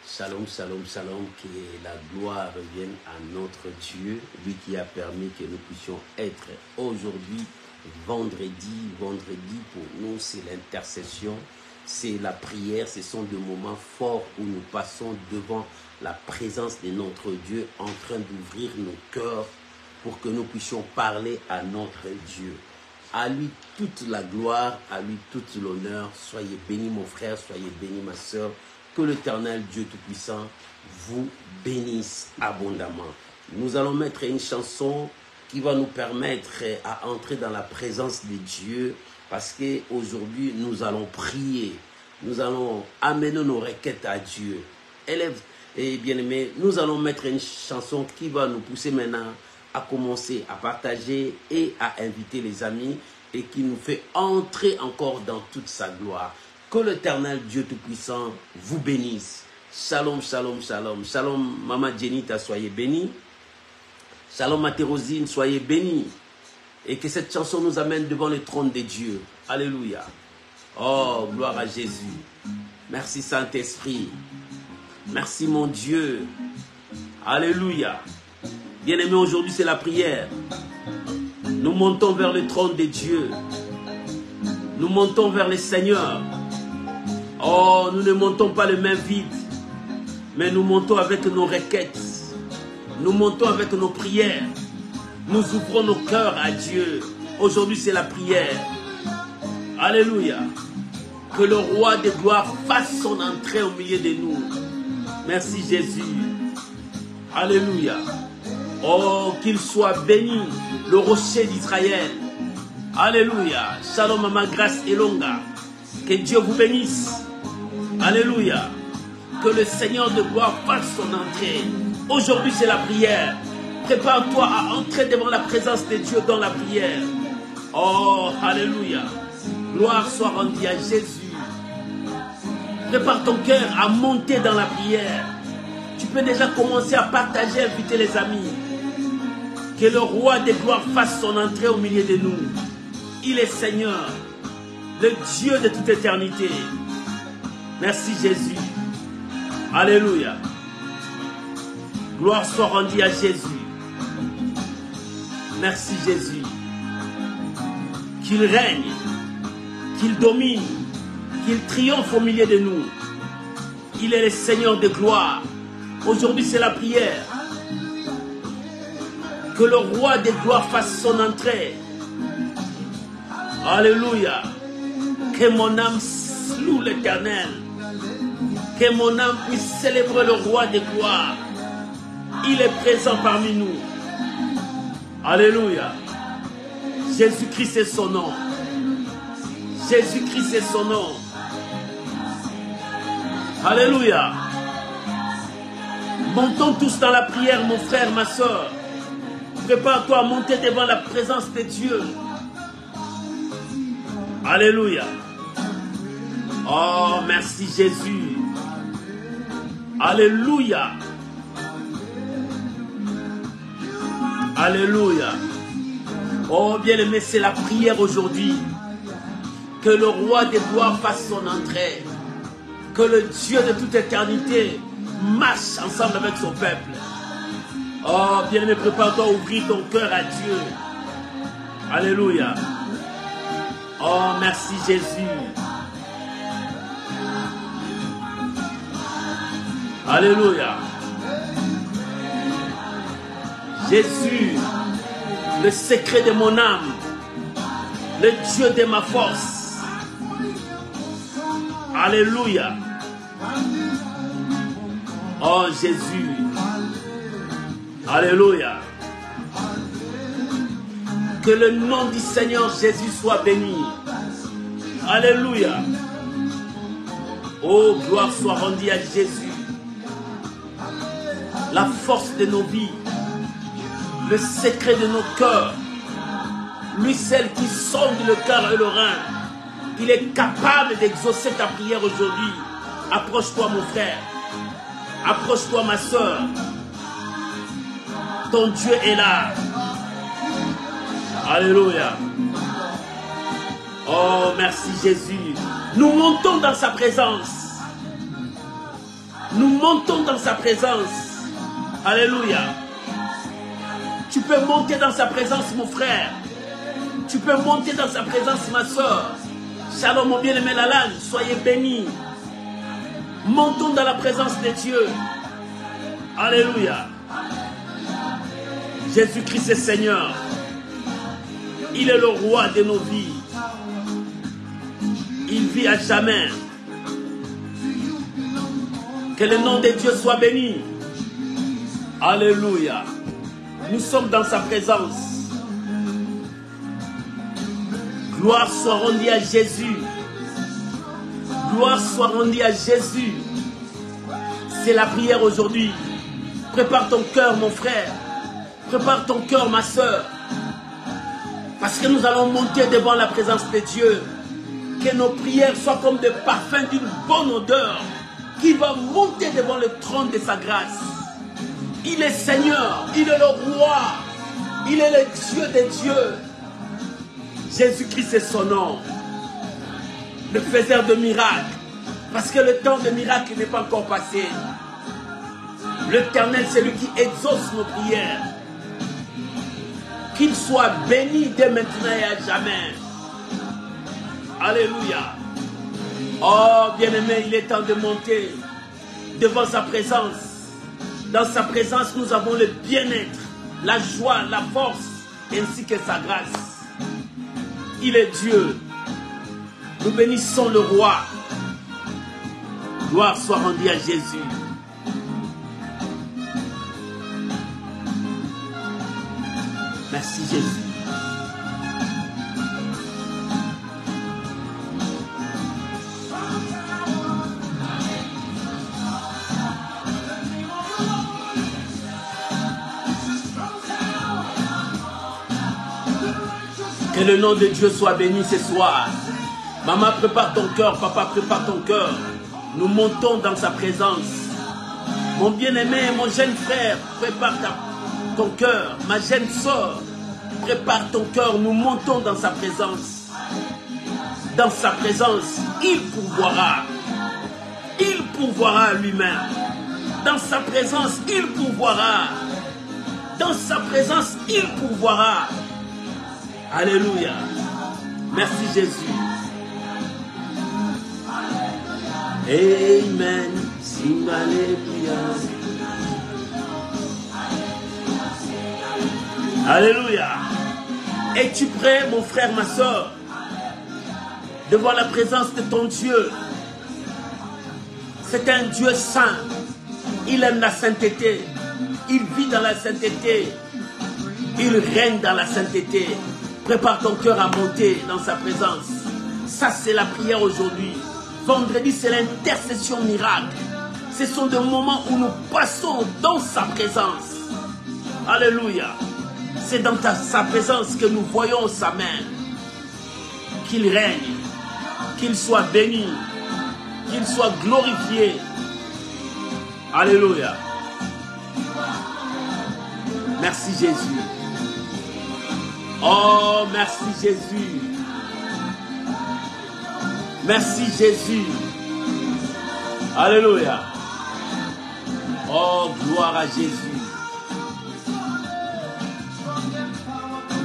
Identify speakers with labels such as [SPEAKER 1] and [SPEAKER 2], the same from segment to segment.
[SPEAKER 1] Shalom, shalom, shalom, que la gloire revienne à notre Dieu, lui qui a permis que nous puissions être aujourd'hui vendredi. Vendredi pour nous, c'est l'intercession, c'est la prière, ce sont des moments forts où nous passons devant la présence de notre Dieu en train d'ouvrir nos cœurs pour que nous puissions parler à notre Dieu. À lui toute la gloire, à lui toute l'honneur. Soyez bénis mon frère, soyez bénis ma soeur. Que l'Éternel Dieu Tout-Puissant vous bénisse abondamment. Nous allons mettre une chanson qui va nous permettre à entrer dans la présence de Dieu parce qu'aujourd'hui nous allons prier. Nous allons amener nos requêtes à Dieu. Élèves et bien-aimés, nous allons mettre une chanson qui va nous pousser maintenant à commencer à partager et à inviter les amis et qui nous fait entrer encore dans toute sa gloire. Que l'Éternel Dieu Tout-Puissant vous bénisse. Shalom, shalom, shalom. Shalom, Maman Jenita, soyez bénie. Shalom, Matérosine, soyez bénie. Et que cette chanson nous amène devant le trône de Dieu. Alléluia. Oh, gloire à Jésus. Merci Saint-Esprit. Merci mon Dieu. Alléluia. Bien-aimés, aujourd'hui c'est la prière. Nous montons vers le trône de Dieu. Nous montons vers le Seigneur. Oh, nous ne montons pas les mains vides, mais nous montons avec nos requêtes. Nous montons avec nos prières. Nous ouvrons nos cœurs à Dieu. Aujourd'hui, c'est la prière. Alléluia. Que le roi de gloire fasse son entrée au milieu de nous. Merci Jésus. Alléluia. Oh, qu'il soit béni, le rocher d'Israël. Alléluia. Shalom, Maman Grâce Elonga. Que Dieu vous bénisse. Alléluia. Que le Seigneur de gloire fasse son entrée. Aujourd'hui, c'est la prière. Prépare-toi à entrer devant la présence de Dieu dans la prière. Oh, alléluia. Gloire soit rendue à Jésus. Prépare ton cœur à monter dans la prière. Tu peux déjà commencer à partager, inviter les amis. Que le roi des gloires fasse son entrée au milieu de nous. Il est Seigneur, le Dieu de toute éternité. Merci Jésus. Alléluia. Gloire soit rendue à Jésus. Merci Jésus. Qu'il règne, qu'il domine, qu'il triomphe au milieu de nous. Il est le Seigneur de gloire. Aujourd'hui c'est la prière. Que le roi des gloires fasse son entrée. Alléluia. Que mon âme loue l'Éternel. Que mon âme puisse célébrer le roi des gloires. Il est présent parmi nous. Alléluia. Jésus-Christ est son nom. Jésus-Christ est son nom. Alléluia. Montons tous dans la prière, mon frère, ma soeur. Prépare-toi à monter devant la présence de Dieu. Alléluia. Oh, merci Jésus. Alléluia. Alléluia. Oh, bien-aimé, c'est la prière aujourd'hui. Que le roi des gloires fasse son entrée. Que le Dieu de toute éternité marche ensemble avec son peuple. Oh, bien-aimé, prépare-toi à ouvrir ton cœur à Dieu. Alléluia. Oh, merci Jésus. Alléluia. Jésus, le secret de mon âme, le Dieu de ma force. Alléluia. Oh Jésus. Alléluia. Que le nom du Seigneur Jésus soit béni. Alléluia. Oh, gloire soit rendue à Jésus. La force de nos vies. Le secret de nos cœurs. Lui, celle qui sonde le cœur et le rein. Il est capable d'exaucer ta prière aujourd'hui. Approche-toi mon frère. Approche-toi ma soeur. Ton Dieu est là. Alléluia. Oh, merci Jésus. Nous montons dans sa présence. Nous montons dans sa présence. Alléluia. Tu peux monter dans sa présence, mon frère. Tu peux monter dans sa présence, ma soeur. Shalom, mon bien-aimé Lalan, soyez bénis. Montons dans la présence de Dieu. Alléluia. Jésus-Christ est Seigneur. Il est le roi de nos vies. Il vit à jamais. Que le nom de Dieu soit béni. Alléluia. Nous sommes dans sa présence. Gloire soit rendue à Jésus. Gloire soit rendue à Jésus. C'est la prière aujourd'hui. Prépare ton cœur, mon frère. Prépare ton cœur, ma soeur. Parce que nous allons monter devant la présence de Dieu. Que nos prières soient comme des parfums d'une bonne odeur qui va monter devant le trône de sa grâce. Il est Seigneur, il est le roi, il est le Dieu des dieux. Jésus-Christ est son nom, le faiseur de miracles, parce que le temps de miracle n'est pas encore passé. L'Éternel, c'est lui qui exauce nos prières. Qu'il soit béni dès maintenant et à jamais. Alléluia. Oh, bien-aimé, il est temps de monter devant sa présence. Dans sa présence, nous avons le bien-être, la joie, la force, ainsi que sa grâce. Il est Dieu. Nous bénissons le roi. Gloire soit rendue à Jésus. Merci Jésus. Que le nom de Dieu soit béni ce soir. Maman, prépare ton cœur. Papa, prépare ton cœur. Nous montons dans sa présence. Mon bien-aimé, mon jeune frère, prépare ton cœur. Ma jeune soeur, prépare ton cœur. Nous montons dans sa présence. Dans sa présence, il pourvoira. Il pourvoira lui-même. Dans sa présence, il pourvoira. Dans sa présence, il pourvoira. Alléluia. Merci Jésus. Amen. Sing Alléluia. Alléluia. Es-tu prêt, mon frère, ma soeur, devant la présence de ton Dieu? C'est un Dieu saint. Il aime la sainteté. Il vit dans la sainteté. Il règne dans la sainteté. Prépare ton cœur à monter dans sa présence. Ça, c'est la prière aujourd'hui. Vendredi, c'est l'intercession miracle. Ce sont des moments où nous passons dans sa présence. Alléluia. C'est dans sa présence que nous voyons sa main. Qu'il règne. Qu'il soit béni. Qu'il soit glorifié. Alléluia. Merci Jésus. Oh, merci Jésus. Merci Jésus. Alléluia. Oh, gloire à Jésus.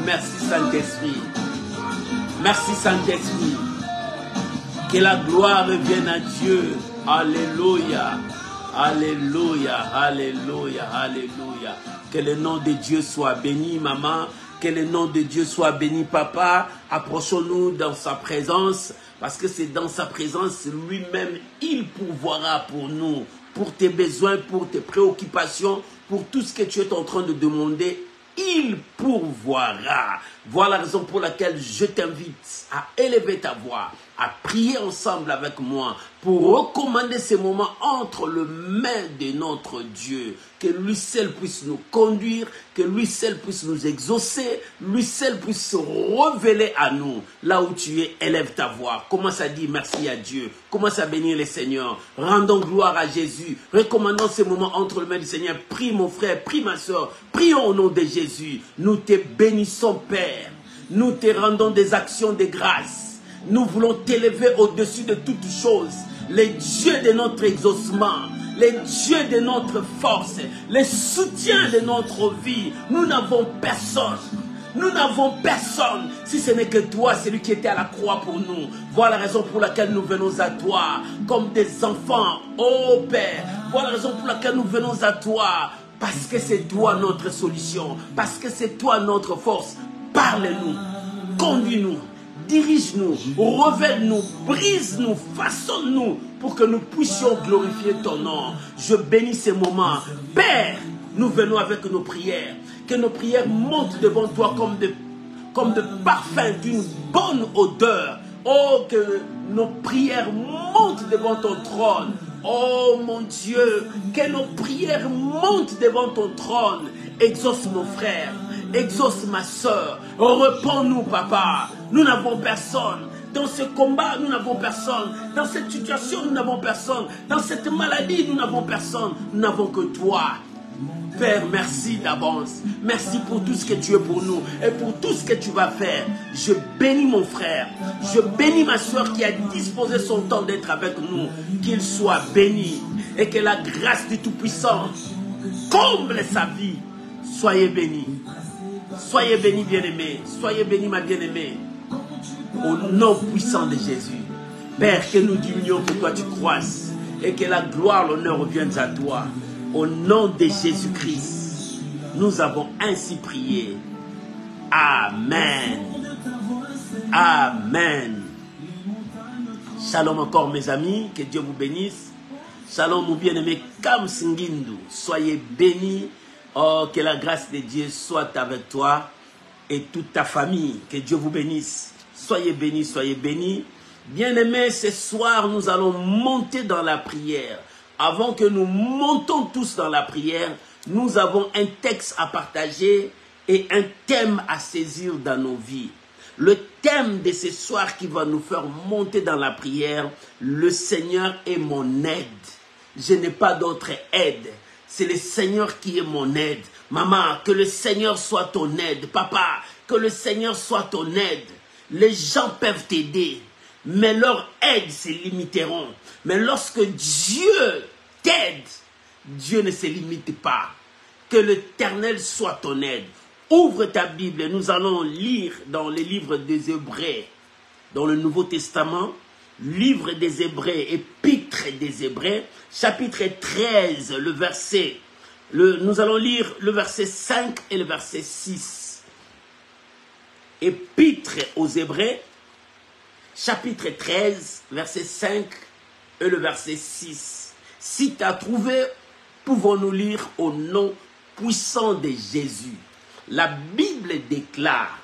[SPEAKER 1] Merci Saint-Esprit. Merci Saint-Esprit. Que la gloire revienne à Dieu. Alléluia. Alléluia. Alléluia. Alléluia. Que le nom de Dieu soit béni, maman. Que le nom de Dieu soit béni, papa. Approchons-nous dans sa présence, parce que c'est dans sa présence lui-même, il pourvoira pour nous, pour tes besoins, pour tes préoccupations, pour tout ce que tu es en train de demander. Il pourvoira. Voilà la raison pour laquelle je t'invite à élever ta voix, à prier ensemble avec moi pour recommander ces moments entre les mains de notre Dieu. Que lui seul puisse nous conduire, que lui seul puisse nous exaucer, lui seul puisse se révéler à nous. Là où tu es, élève ta voix. Commence à dire merci à Dieu. Commence à bénir le Seigneur. Rendons gloire à Jésus. Recommandons ces moments entre les mains du Seigneur. Prie mon frère, prie ma soeur. Prions au nom de Jésus. Nous te bénissons, Père. Nous te rendons des actions de grâce. Nous voulons t'élever au-dessus de toutes choses. Le Dieu de notre exaucement. les dieux de notre force, les soutiens de notre vie. Nous n'avons personne. Nous n'avons personne, si ce n'est que toi, celui qui était à la croix pour nous. Voilà la raison pour laquelle nous venons à toi, comme des enfants, ô Père. Voilà la raison pour laquelle nous venons à toi, parce que c'est toi notre solution, parce que c'est toi notre force. Parle-nous, conduis-nous, dirige-nous, révèle-nous, brise-nous, façonne-nous, pour que nous puissions glorifier ton nom. Je bénis ces moments. Père, nous venons avec nos prières. Que nos prières montent devant toi comme de parfums d'une bonne odeur. Oh, que nos prières montent devant ton trône. Oh mon Dieu, que nos prières montent devant ton trône. Exauce mon frère, exauce ma soeur. Réponds-nous, papa. Nous n'avons personne. Dans ce combat, nous n'avons personne. Dans cette situation, nous n'avons personne. Dans cette maladie, nous n'avons personne. Nous n'avons que toi. Père, merci d'avance. Merci pour tout ce que tu es pour nous et pour tout ce que tu vas faire. Je bénis mon frère. Je bénis ma soeur qui a disposé son temps d'être avec nous. Qu'il soit béni et que la grâce du Tout-Puissant comble sa vie. Soyez bénis. Soyez bénis, bien-aimés. Soyez bénis, ma bien-aimée. Au nom puissant de Jésus. Père, que nous diminuions pour toi tu croisses et que la gloire, l'honneur reviennent à toi. Au nom de Jésus-Christ, nous avons ainsi prié. Amen. Amen. Shalom encore mes amis, que Dieu vous bénisse. Shalom mon bien-aimé Kam Singindu. Soyez bénis. Oh, que la grâce de Dieu soit avec toi et toute ta famille. Que Dieu vous bénisse. Soyez bénis, soyez bénis. Bien-aimés, ce soir, nous allons monter dans la prière. Avant que nous montons tous dans la prière, nous avons un texte à partager et un thème à saisir dans nos vies. Le thème de ce soir qui va nous faire monter dans la prière, le Seigneur est mon aide. Je n'ai pas d'autre aide. C'est le Seigneur qui est mon aide. Maman, que le Seigneur soit ton aide. Papa, que le Seigneur soit ton aide. Les gens peuvent t'aider, mais leur aide se limiteront. Mais lorsque Dieu t'aide, Dieu ne se limite pas. Que l'Éternel soit ton aide. Ouvre ta Bible et nous allons lire dans les livres des Hébreux, dans le Nouveau Testament, livre des Hébreux, épître des Hébreux, chapitre 13, le verset. Nous allons lire le verset 5 et le verset 6. Épître aux Hébreux, chapitre 13, verset 5 et le verset 6. Si tu as trouvé, pouvons-nous lire au nom puissant de Jésus. La Bible déclare: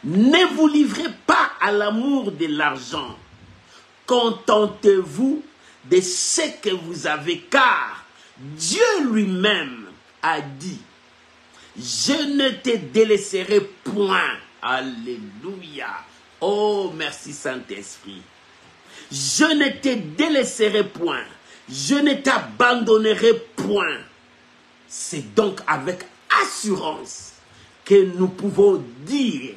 [SPEAKER 1] ne vous livrez pas à l'amour de l'argent. Contentez-vous de ce que vous avez, car Dieu lui-même a dit: je ne te délaisserai point. Alléluia. Oh, merci Saint-Esprit. Je ne te délaisserai point. Je ne t'abandonnerai point. C'est donc avec assurance que nous pouvons dire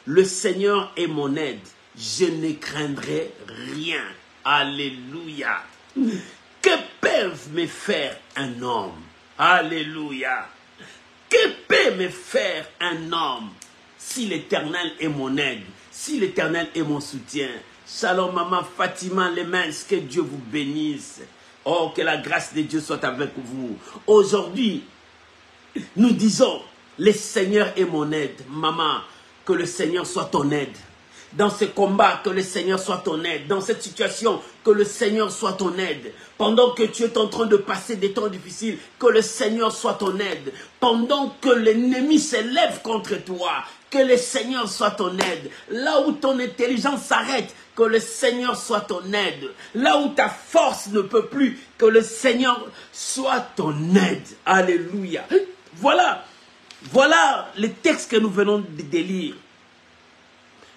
[SPEAKER 1] le Seigneur est mon aide. Je ne craindrai rien. Alléluia. Que peuvent me faire un homme? Alléluia. Que peut me faire un homme si l'Éternel est mon aide, si l'Éternel est mon soutien? Shalom maman Fatima Lemens, que Dieu vous bénisse. Oh, que la grâce de Dieu soit avec vous. Aujourd'hui, nous disons, le Seigneur est mon aide. Maman, que le Seigneur soit ton aide. Dans ce combat, que le Seigneur soit ton aide. Dans cette situation, que le Seigneur soit ton aide. Pendant que tu es en train de passer des temps difficiles, que le Seigneur soit ton aide. Pendant que l'ennemi s'élève contre toi, que le Seigneur soit ton aide. Là où ton intelligence s'arrête, que le Seigneur soit ton aide. Là où ta force ne peut plus, que le Seigneur soit ton aide. Alléluia. Voilà le texte que nous venons de lire.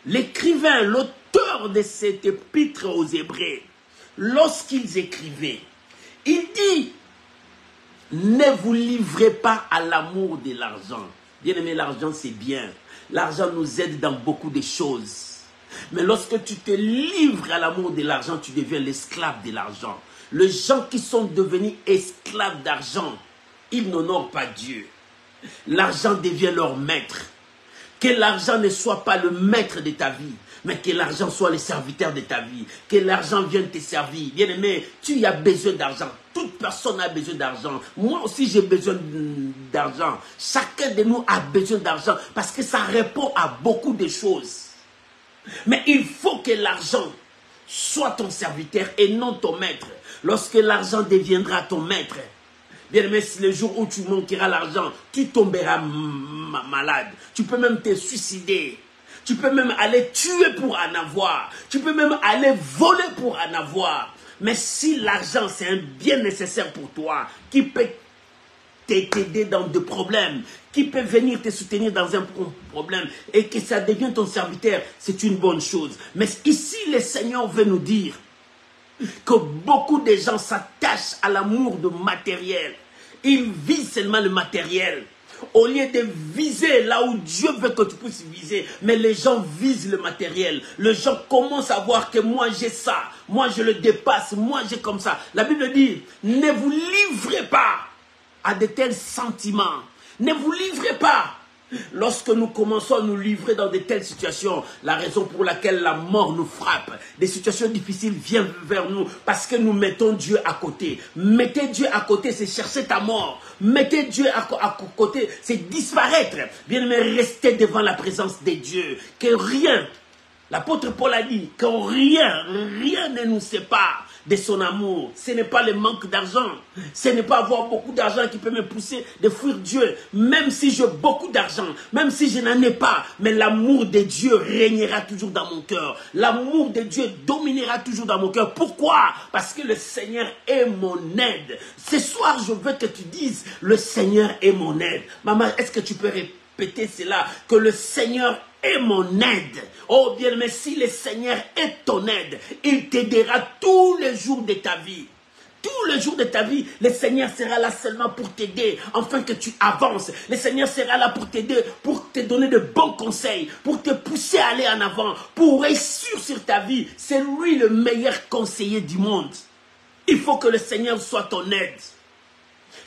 [SPEAKER 1] L'écrivain, l'auteur de cette épître aux Hébreux, lorsqu'ils écrivaient, il dit: ne vous livrez pas à l'amour de l'argent. Bien aimé, l'argent c'est bien. L'argent nous aide dans beaucoup de choses. Mais lorsque tu te livres à l'amour de l'argent, tu deviens l'esclave de l'argent. Les gens qui sont devenus esclaves d'argent, ils n'honorent pas Dieu. L'argent devient leur maître. Que l'argent ne soit pas le maître de ta vie, mais que l'argent soit le serviteur de ta vie. Que l'argent vienne te servir. Bien-aimé, tu as besoin d'argent. Toute personne a besoin d'argent. Moi aussi, j'ai besoin d'argent. Chacun de nous a besoin d'argent parce que ça répond à beaucoup de choses. Mais il faut que l'argent soit ton serviteur et non ton maître. Lorsque l'argent deviendra ton maître, bien aimé, si le jour où tu manqueras l'argent, tu tomberas malade. Tu peux même te suicider. Tu peux même aller tuer pour en avoir. Tu peux même aller voler pour en avoir. Mais si l'argent, c'est un bien nécessaire pour toi, qui peut t'aider dans des problèmes, qui peut venir te soutenir dans un problème et que ça devienne ton serviteur, c'est une bonne chose. Mais ici, le Seigneur veut nous dire que beaucoup de gens s'attachent à l'amour de matériel. Ils visent seulement le matériel. Au lieu de viser là où Dieu veut que tu puisses viser, mais les gens visent le matériel. Les gens commencent à voir que moi j'ai ça, moi je le dépasse, moi j'ai comme ça. La Bible dit, ne vous livrez pas à de tels sentiments. Ne vous livrez pas. Lorsque nous commençons à nous livrer dans de telles situations, la raison pour laquelle la mort nous frappe, des situations difficiles viennent vers nous parce que nous mettons Dieu à côté. Mettez Dieu à côté, c'est chercher ta mort. Mettez Dieu à côté, c'est disparaître. Bien aimé, restez devant la présence de Dieu. Que rien, l'apôtre Paul a dit, que rien ne nous sépare de son amour. Ce n'est pas le manque d'argent. Ce n'est pas avoir beaucoup d'argent qui peut me pousser de fuir Dieu. Même si j'ai beaucoup d'argent, même si je n'en ai pas, mais l'amour de Dieu régnera toujours dans mon cœur. L'amour de Dieu dominera toujours dans mon cœur. Pourquoi? Parce que le Seigneur est mon aide. Ce soir, je veux que tu dises, le Seigneur est mon aide. Maman, est-ce que tu peux répéter cela? Que le Seigneur est mon aide. Oh bien, mais si le Seigneur est ton aide, il t'aidera tous les jours de ta vie. Tous les jours de ta vie, le Seigneur sera là seulement pour t'aider, afin que tu avances. Le Seigneur sera là pour t'aider, pour te donner de bons conseils, pour te pousser à aller en avant, pour réussir sur ta vie. C'est lui le meilleur conseiller du monde. Il faut que le Seigneur soit ton aide.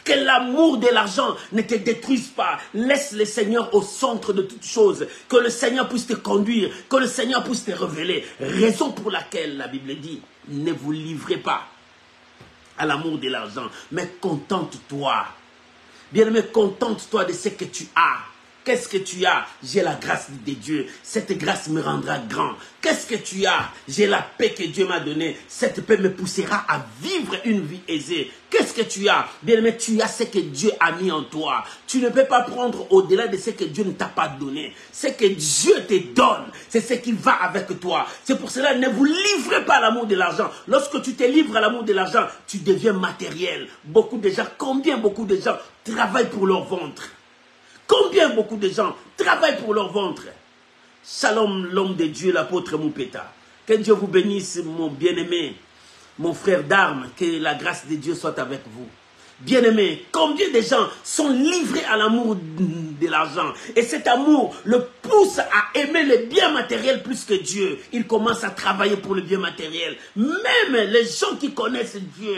[SPEAKER 1] Que l'amour de l'argent ne te détruise pas. Laisse le Seigneur au centre de toutes choses. Que le Seigneur puisse te conduire. Que le Seigneur puisse te révéler. Raison pour laquelle la Bible dit, ne vous livrez pas à l'amour de l'argent, mais contente-toi. Bien-aimé, contente-toi de ce que tu as. Qu'est-ce que tu as? J'ai la grâce de Dieu. Cette grâce me rendra grand. Qu'est-ce que tu as? J'ai la paix que Dieu m'a donnée. Cette paix me poussera à vivre une vie aisée. Qu'est-ce que tu as? Bien-aimé, tu as ce que Dieu a mis en toi. Tu ne peux pas prendre au-delà de ce que Dieu ne t'a pas donné. Ce que Dieu te donne, c'est ce qui va avec toi. C'est pour cela, ne vous livrez pas à l'amour de l'argent. Lorsque tu te livres à l'amour de l'argent, tu deviens matériel. Beaucoup de gens travaillent pour leur ventre? Combien beaucoup de gens travaillent pour leur ventre? Shalom, l'homme de Dieu, l'apôtre Moupeta. Que Dieu vous bénisse, mon bien-aimé, mon frère d'armes. Que la grâce de Dieu soit avec vous. Bien-aimé, combien de gens sont livrés à l'amour de l'argent? Et cet amour le pousse à aimer le bien matériel plus que Dieu. Ils commencent à travailler pour le bien matériel. Même les gens qui connaissent Dieu,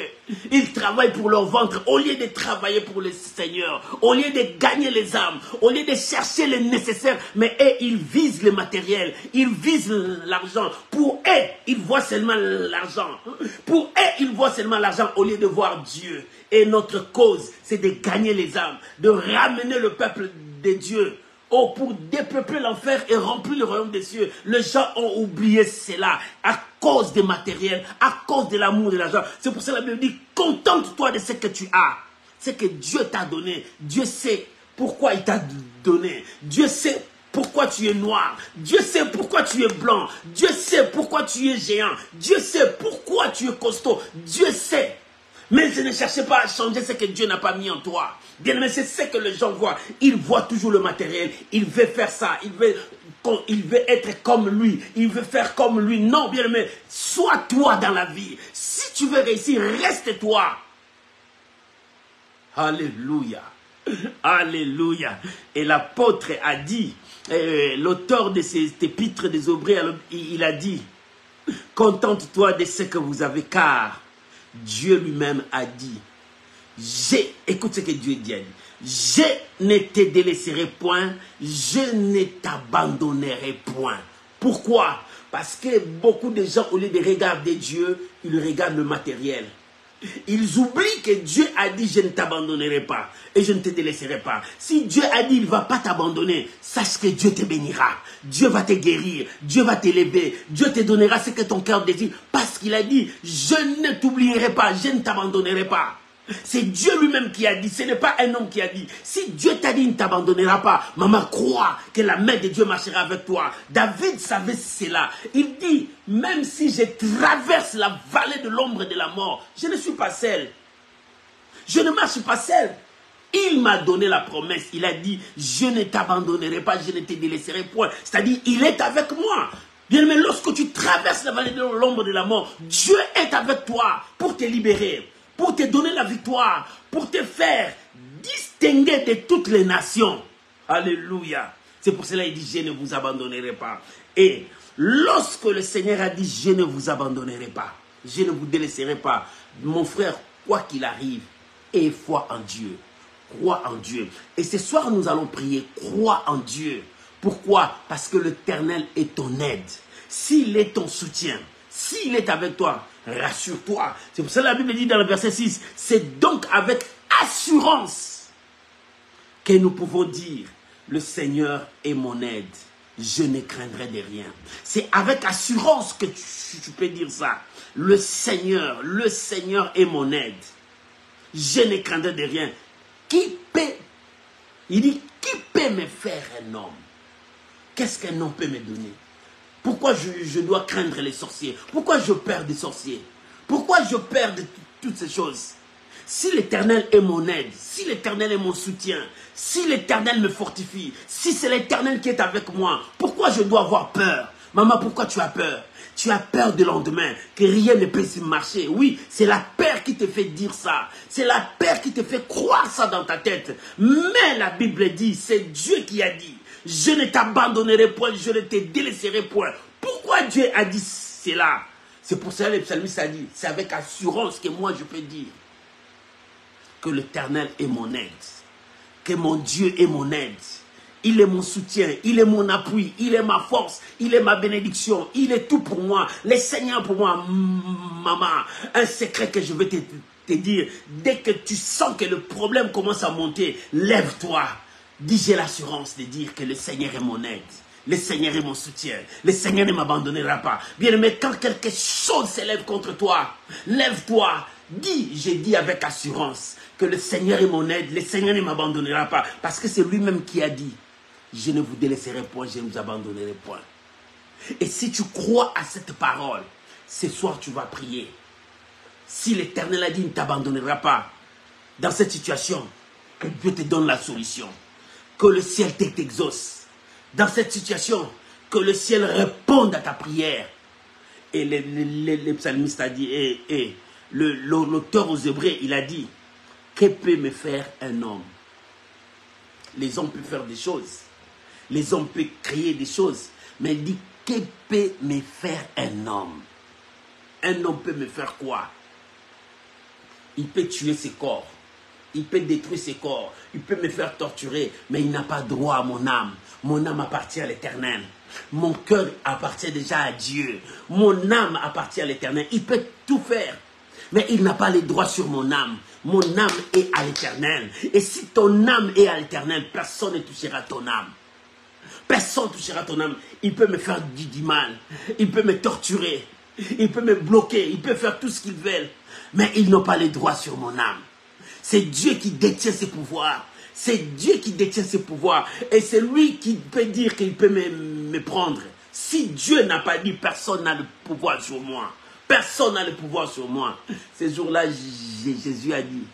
[SPEAKER 1] ils travaillent pour leur ventre au lieu de travailler pour le Seigneur, au lieu de gagner les âmes, au lieu de chercher le nécessaire. Mais eux, ils visent le matériel, ils visent l'argent. Pour eux, ils voient seulement l'argent. Pour eux, ils voient seulement l'argent au lieu de voir Dieu. Et notre cause, c'est de gagner les âmes, de ramener le peuple de Dieu. Oh, pour dépeupler l'enfer et remplir le royaume des cieux. Les gens ont oublié cela à cause des matériels, à cause de l'amour de l'argent. C'est pour cela que la Bible dit, contente-toi de ce que tu as. Ce que Dieu t'a donné. Dieu sait pourquoi il t'a donné. Dieu sait pourquoi tu es noir. Dieu sait pourquoi tu es blanc. Dieu sait pourquoi tu es géant. Dieu sait pourquoi tu es costaud. Dieu sait. Mais ne cherchez pas à changer ce que Dieu n'a pas mis en toi. Bien, mais c'est ce que les gens voient. Ils voient toujours le matériel. Il veut faire ça. Il veut être comme lui. Il veut faire comme lui. Non, bien aimé, sois toi dans la vie. Si tu veux réussir, reste toi. Alléluia. Alléluia. Et l'apôtre a dit, l'auteur de cet épître des Hébreux, il a dit, contente-toi de ce que vous avez, car Dieu lui-même a dit, écoute ce que Dieu dit, je ne te délaisserai point, je ne t'abandonnerai point. Pourquoi? Parce que beaucoup de gens, au lieu de regarder Dieu, ils regardent le matériel. Ils oublient que Dieu a dit, je ne t'abandonnerai pas et je ne te délaisserai pas. Si Dieu a dit, il ne va pas t'abandonner, sache que Dieu te bénira. Dieu va te guérir, Dieu va t'élever, Dieu te donnera ce que ton cœur désire. Parce qu'il a dit, je ne t'oublierai pas, je ne t'abandonnerai pas. C'est Dieu lui-même qui a dit, ce n'est pas un homme qui a dit. Si Dieu t'a dit, il ne t'abandonnera pas, maman, crois que la main de Dieu marchera avec toi. David savait cela. Il dit, même si je traverse la vallée de l'ombre de la mort, je ne suis pas seul. Je ne marche pas seul. Il m'a donné la promesse. Il a dit, je ne t'abandonnerai pas, je ne te délaisserai point. C'est-à-dire, il est avec moi. Bien, mais lorsque tu traverses la vallée de l'ombre de la mort, Dieu est avec toi pour te libérer, pour te donner la victoire, pour te faire distinguer de toutes les nations. Alléluia. C'est pour cela qu'il dit, je ne vous abandonnerai pas. Et lorsque le Seigneur a dit, je ne vous abandonnerai pas, je ne vous délaisserai pas, mon frère, quoi qu'il arrive, aie foi en Dieu. Crois en Dieu. Et ce soir, nous allons prier, crois en Dieu. Pourquoi? Parce que l'Éternel est ton aide. S'il est ton soutien, s'il est avec toi, rassure-toi. C'est pour ça que la Bible dit dans le verset 6, c'est donc avec assurance que nous pouvons dire, le Seigneur est mon aide, je ne craindrai de rien. C'est avec assurance que tu peux dire ça. Le Seigneur est mon aide, je ne craindrai de rien. Qui peut, il dit, qui peut me faire un homme? Qu'est-ce qu'un homme peut me donner? Pourquoi je dois craindre les sorciers? Pourquoi je perds des sorciers? Pourquoi je perds de toutes ces choses? Si l'Éternel est mon aide, si l'Éternel est mon soutien, si l'Éternel me fortifie, si c'est l'Éternel qui est avec moi, pourquoi je dois avoir peur? Maman, pourquoi tu as peur? Tu as peur du lendemain, que rien ne peut se marcher. Oui, c'est la peur qui te fait dire ça. C'est la peur qui te fait croire ça dans ta tête. Mais la Bible dit, c'est Dieu qui a dit, je ne t'abandonnerai point, je ne te délaisserai point. Pourquoi Dieu a dit cela? C'est pour cela que le psalmiste a dit, c'est avec assurance que moi je peux dire que l'Éternel est mon aide, que mon Dieu est mon aide. Il est mon soutien, il est mon appui, il est ma force, il est ma bénédiction, il est tout pour moi. Le Seigneur pour moi, maman, un secret que je veux te dire, dès que tu sens que le problème commence à monter, lève-toi. Dis, j'ai l'assurance de dire que le Seigneur est mon aide, le Seigneur est mon soutien, le Seigneur ne m'abandonnera pas. Bien aimé, quand quelque chose s'élève contre toi, lève-toi, dis, j'ai dit avec assurance que le Seigneur est mon aide, le Seigneur ne m'abandonnera pas, parce que c'est lui-même qui a dit, je ne vous délaisserai point, je ne vous abandonnerai point. Et si tu crois à cette parole, ce soir tu vas prier. Si l'Éternel a dit, il ne t'abandonnera pas dans cette situation, que Dieu te donne la solution. Que le ciel t'exauce. Dans cette situation, que le ciel réponde à ta prière. Et le psalmiste a dit, et l'auteur aux Hébreux, il a dit, que peut me faire un homme? Les hommes peuvent faire des choses. Les hommes peuvent créer des choses. Mais il dit, que peut me faire un homme? Un homme peut me faire quoi? Il peut tuer ses corps. Il peut détruire ses corps. Il peut me faire torturer. Mais il n'a pas droit à mon âme. Mon âme appartient à l'Éternel. Mon cœur appartient déjà à Dieu. Mon âme appartient à l'Éternel. Il peut tout faire. Mais il n'a pas les droits sur mon âme. Mon âme est à l'Éternel. Et si ton âme est à l'Éternel, personne ne touchera ton âme. Personne ne touchera ton âme. Il peut me faire du mal. Il peut me torturer. Il peut me bloquer. Il peut faire tout ce qu'il veut. Mais ils n'ont pas les droits sur mon âme. C'est Dieu qui détient ses pouvoirs. C'est Dieu qui détient ses pouvoirs. Et c'est lui qui peut dire qu'il peut me prendre. Si Dieu n'a pas dit, personne n'a le pouvoir sur moi. Personne n'a le pouvoir sur moi. Ces jours-là, Jésus a dit,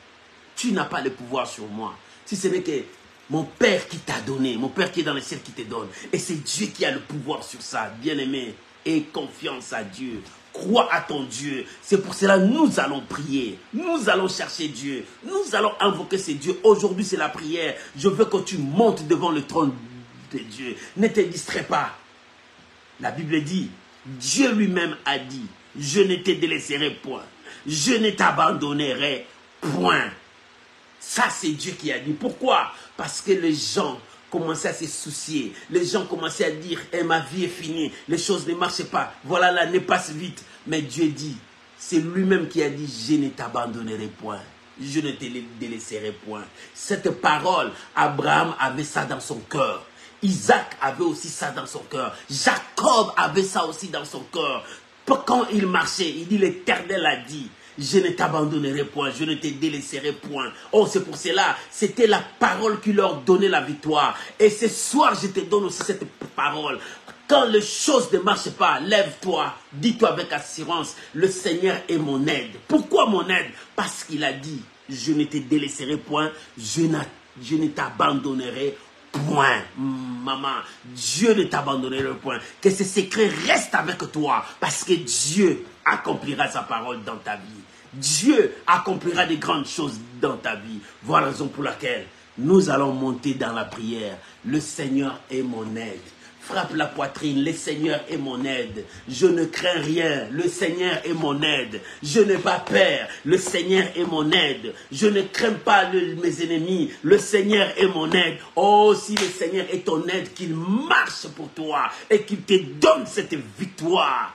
[SPEAKER 1] tu n'as pas le pouvoir sur moi. Si ce n'est que mon Père qui t'a donné, mon Père qui est dans le ciel qui te donne. Et c'est Dieu qui a le pouvoir sur ça. Bien-aimé, aie confiance à Dieu. Crois à ton Dieu. C'est pour cela que nous allons prier. Nous allons chercher Dieu. Nous allons invoquer ce Dieu. Aujourd'hui, c'est la prière. Je veux que tu montes devant le trône de Dieu. Ne te distrais pas. La Bible dit, Dieu lui-même a dit, je ne te délaisserai point. Je ne t'abandonnerai point. Ça, c'est Dieu qui a dit. Pourquoi? Parce que les gens commençaient à se soucier. Les gens commençaient à dire, eh, ma vie est finie. Les choses ne marchent pas. Voilà, l'année passe vite. Mais Dieu dit, c'est lui-même qui a dit, je ne t'abandonnerai point. Je ne te délaisserai point. Cette parole, Abraham avait ça dans son cœur. Isaac avait aussi ça dans son cœur. Jacob avait ça aussi dans son cœur. Quand il marchait, il dit, l'Éternel a dit, je ne t'abandonnerai point, je ne te délaisserai point. Oh, c'est pour cela, c'était la parole qui leur donnait la victoire. Et ce soir, je te donne aussi cette parole. Quand les choses ne marchent pas, lève-toi, dis-toi avec assurance, le Seigneur est mon aide. Pourquoi mon aide? Parce qu'il a dit, je ne te délaisserai point, je ne t'abandonnerai point. Maman, Dieu ne t'abandonnera point. Que ce secret reste avec toi, parce que Dieu accomplira sa parole dans ta vie. Dieu accomplira de grandes choses dans ta vie. Voilà la raison pour laquelle nous allons monter dans la prière. Le Seigneur est mon aide. Frappe la poitrine, le Seigneur est mon aide. Je ne crains rien, le Seigneur est mon aide. Je n'ai pas peur, le Seigneur est mon aide. Je ne crains pas mes ennemis, le Seigneur est mon aide. Oh, si le Seigneur est ton aide, qu'il marche pour toi et qu'il te donne cette victoire.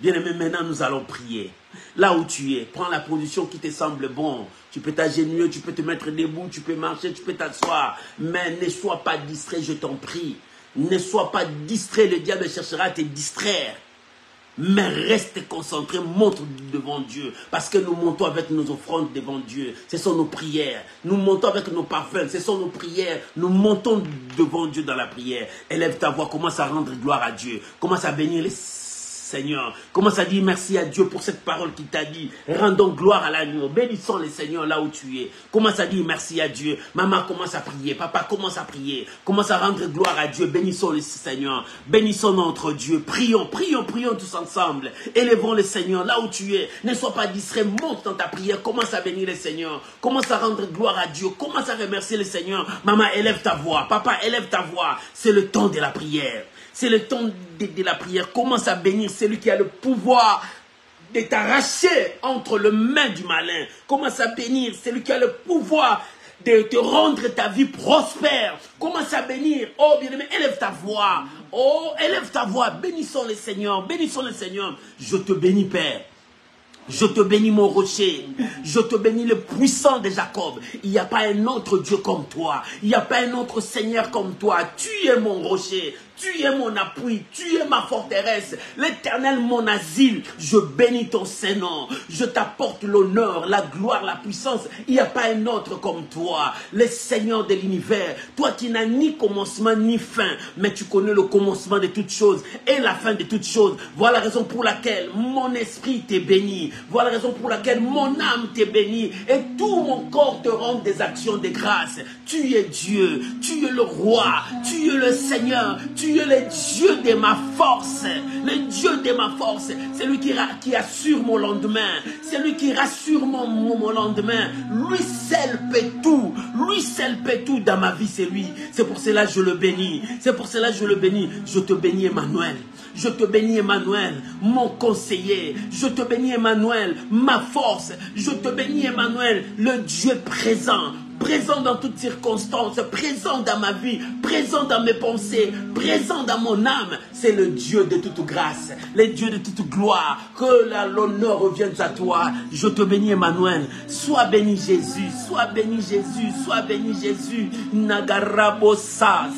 [SPEAKER 1] Bien-aimé, maintenant nous allons prier. Là où tu es, prends la position qui te semble bon. Tu peux t'agenouiller, tu peux te mettre debout, tu peux marcher, tu peux t'asseoir. Mais ne sois pas distrait, je t'en prie. Ne sois pas distrait, le diable cherchera à te distraire. Mais reste concentré, monte devant Dieu. Parce que nous montons avec nos offrandes devant Dieu. Ce sont nos prières. Nous montons avec nos parfums. Ce sont nos prières. Nous montons devant Dieu dans la prière. Élève ta voix, commence à rendre gloire à Dieu. Commence à bénir les Seigneur. Commence à dire merci à Dieu pour cette parole qu'il t'a dit. Rendons gloire à l'agneau. Bénissons le Seigneur là où tu es. Commence à dire merci à Dieu. Maman, commence à prier. Papa, commence à prier. Commence à rendre gloire à Dieu. Bénissons le Seigneur. Bénissons notre Dieu. Prions, prions, prions tous ensemble. Élevons le Seigneur là où tu es. Ne sois pas distrait. Monte dans ta prière. Commence à bénir le Seigneur. Commence à rendre gloire à Dieu. Commence à remercier le Seigneur. Maman, élève ta voix. Papa, élève ta voix. C'est le temps de la prière. C'est le temps de la prière. Commence à bénir celui qui a le pouvoir de t'arracher entre les mains du malin. Commence à bénir celui qui a le pouvoir de te rendre ta vie prospère. Commence à bénir. Oh bien-aimé, élève ta voix. Oh, élève ta voix. Bénissons le Seigneur. Bénissons le Seigneur. Je te bénis, Père. Je te bénis mon rocher, je te bénis le puissant de Jacob. Il n'y a pas un autre Dieu comme toi, il n'y a pas un autre Seigneur comme toi. Tu es mon rocher, tu es mon appui, tu es ma forteresse, l'Éternel mon asile. Je bénis ton Saint-Nom, je t'apporte l'honneur, la gloire, la puissance. Il n'y a pas un autre comme toi, le Seigneur de l'univers. Toi qui n'as ni commencement ni fin, mais tu connais le commencement de toutes choses et la fin de toutes choses. Voilà la raison pour laquelle mon esprit t'est béni. Voilà la raison pour laquelle mon âme t'est bénie et tout mon corps te rend des actions de grâce. Tu es Dieu, tu es le roi, tu es le Seigneur, tu es le Dieu de ma force, le Dieu de ma force. C'est lui qui assure mon lendemain, c'est lui qui rassure mon lendemain. Lui seul peut tout, lui seul peut tout dans ma vie, c'est lui. C'est pour cela que je le bénis, c'est pour cela que je le bénis. Je te bénis Emmanuel. Je te bénis Emmanuel, mon conseiller. Je te bénis Emmanuel, ma force. Je te bénis Emmanuel, le Dieu présent. Présent dans toutes circonstances, présent dans ma vie, présent dans mes pensées, présent dans mon âme. C'est le Dieu de toute grâce, le Dieu de toute gloire. Que l'honneur revienne à toi. Je te bénis Emmanuel. Sois béni Jésus, sois béni Jésus, sois béni Jésus. Nagarabosas.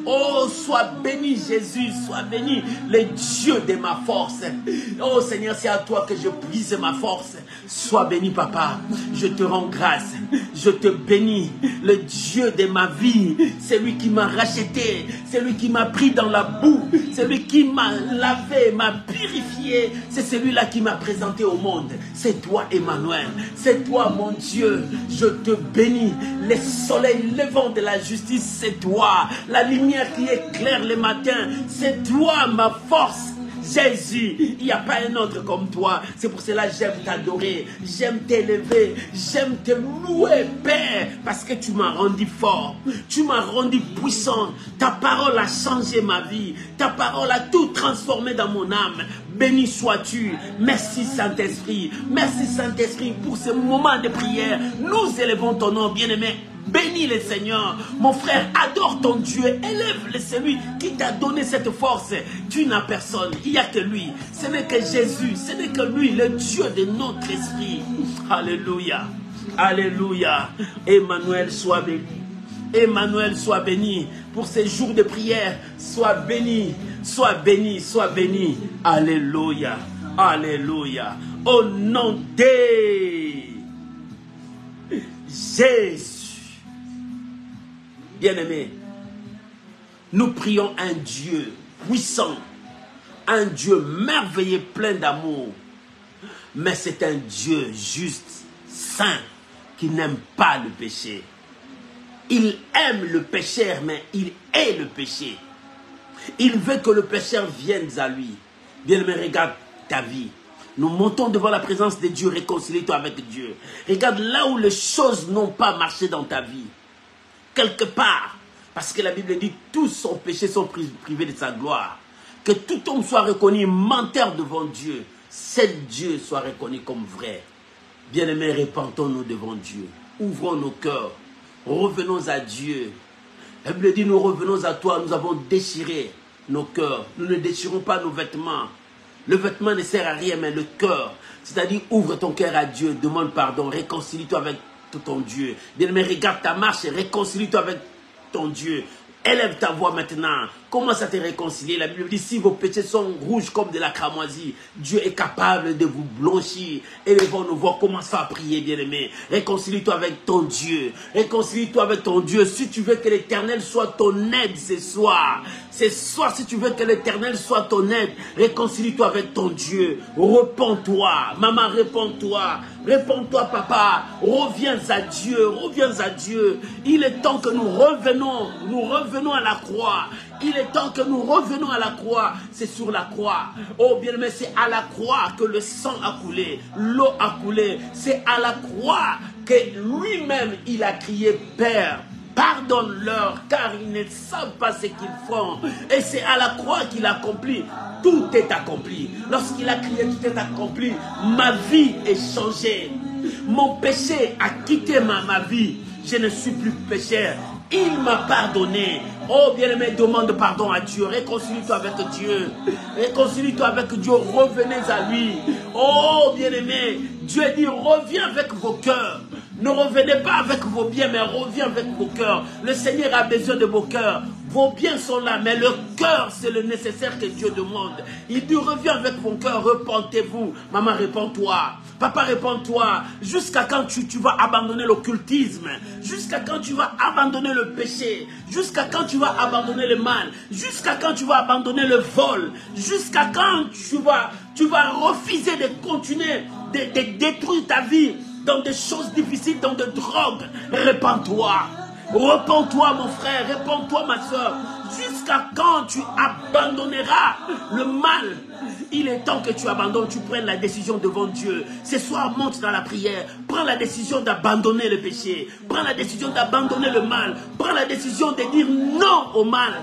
[SPEAKER 1] Oh, sois béni Jésus, sois béni le Dieu de ma force. Oh Seigneur, c'est à toi que je puise ma force. Sois béni Papa, je te rends grâce, je te bénis, le Dieu de ma vie, c'est lui qui m'a racheté, c'est lui qui m'a pris dans la boue, c'est lui qui m'a lavé, m'a purifié, c'est celui-là qui m'a présenté au monde. C'est toi Emmanuel, c'est toi mon Dieu, je te bénis, le soleil levant de la justice, c'est toi, la lumière qui éclaire le matin, c'est toi ma force. Jésus, il n'y a pas un autre comme toi. C'est pour cela que j'aime t'adorer, j'aime t'élever, j'aime te louer, Père, parce que tu m'as rendu fort, tu m'as rendu puissant. Ta parole a changé ma vie, ta parole a tout transformé dans mon âme. Béni sois-tu. Merci Saint-Esprit. Merci Saint-Esprit pour ce moment de prière. Nous élevons ton nom, bien-aimé. Bénis le Seigneur. Mon frère, adore ton Dieu. Élève celui qui t'a donné cette force. Tu n'as personne. Il n'y a que lui. Ce n'est que Jésus. Ce n'est que lui, le Dieu de notre esprit. Alléluia. Alléluia. Emmanuel, sois béni. Emmanuel, sois béni. Pour ces jours de prière, sois béni. Sois béni, sois béni. Alléluia. Alléluia. Au nom de Jésus. Bien-aimés, nous prions un Dieu puissant, un Dieu merveilleux, plein d'amour. Mais c'est un Dieu juste, saint, qui n'aime pas le péché. Il aime le pécheur, mais il est le péché. Il veut que le pécheur vienne à lui. Bien-aimé, regarde ta vie. Nous montons devant la présence de Dieu, réconcilie-toi avec Dieu. Regarde là où les choses n'ont pas marché dans ta vie. Quelque part, parce que la Bible dit, tous son péché sont privés de sa gloire. Que tout homme soit reconnu menteur devant Dieu. Seul Dieu soit reconnu comme vrai. Bien-aimés, répentons-nous devant Dieu. Ouvrons nos cœurs. Revenons à Dieu. La Bible dit, nous revenons à toi. Nous avons déchiré nos cœurs. Nous ne déchirons pas nos vêtements. Le vêtement ne sert à rien, mais le cœur. C'est-à-dire, ouvre ton cœur à Dieu. Demande pardon. Réconcilie-toi avec ton Dieu. Bien-aimé, regarde ta marche et réconcilie-toi avec ton Dieu. Élève ta voix maintenant. Commence à te réconcilier. La Bible dit, si vos péchés sont rouges comme de la cramoisie, Dieu est capable de vous blanchir. Élevons nos voix, commence à prier, bien-aimé. Réconcilie-toi avec ton Dieu. Réconcilie-toi avec ton Dieu. Si tu veux que l'Éternel soit ton aide ce soir, si tu veux que l'Éternel soit ton aide, réconcilie-toi avec ton Dieu. Repends-toi. Maman, réponds-toi. Réponds-toi, papa. Reviens à Dieu. Reviens à Dieu. Il est temps que nous revenons. Nous revenons à la croix. Il est temps que nous revenons à la croix. C'est sur la croix. Oh bien-aimé, c'est à la croix que le sang a coulé. L'eau a coulé. C'est à la croix que lui-même, il a crié, Père, pardonne-leur, car ils ne savent pas ce qu'ils font. Et c'est à la croix qu'il a accompli. Tout est accompli. Lorsqu'il a crié, tout est accompli. Ma vie est changée. Mon péché a quitté ma vie. Je ne suis plus pécheur. Il m'a pardonné. Oh bien-aimé, demande pardon à Dieu. Réconcilie-toi avec Dieu. Réconcilie-toi avec Dieu. Revenez à lui. Oh bien-aimé, Dieu dit, reviens avec vos cœurs. Ne revenez pas avec vos biens, mais reviens avec vos cœurs. Le Seigneur a besoin de vos cœurs. Vos biens sont là, mais le cœur, c'est le nécessaire que Dieu demande. Il dit, reviens avec vos cœurs, repentez-vous. Maman, réponds-toi. Papa, réponds-toi. Jusqu'à quand tu vas abandonner l'occultisme? Jusqu'à quand tu vas abandonner le péché? Jusqu'à quand tu vas abandonner le mal? Jusqu'à quand tu vas abandonner le vol? Jusqu'à quand tu vas refuser de continuer, de détruire ta vie dans des choses difficiles, dans des drogues? Répands-toi. Repends-toi, mon frère. Répands-toi, ma soeur. Jusqu'à quand tu abandonneras le mal? Il est temps que tu abandonnes, tu prennes la décision devant Dieu. Ce soir, monte dans la prière. Prends la décision d'abandonner le péché. Prends la décision d'abandonner le mal. Prends la décision de dire non au mal.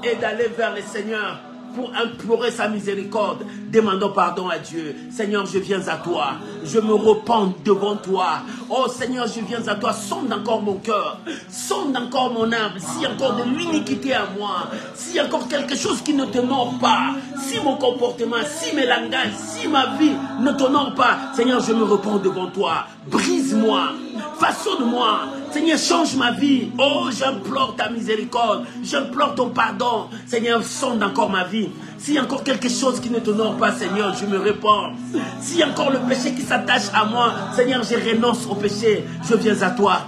[SPEAKER 1] Et d'aller vers le Seigneur pour implorer sa miséricorde. Demandons pardon à Dieu. Seigneur, je viens à toi. Je me repens devant toi. Oh Seigneur, je viens à toi. Sonde encore mon cœur. Sonde encore mon âme. S'il y a encore de l'iniquité à moi, s'il y a encore quelque chose qui ne t'honore pas, si mon comportement, si mes langages, si ma vie ne t'honore pas, Seigneur, je me repens devant toi. Brise-moi. Façonne-moi. Seigneur, change ma vie. Oh, j'implore ta miséricorde. J'implore ton pardon. Seigneur, sonde encore ma vie. S'il y a encore quelque chose qui ne t'honore pas, Seigneur, je me répands. S'il y a encore le péché qui s'attache à moi, Seigneur, je renonce au péché. Je viens à toi.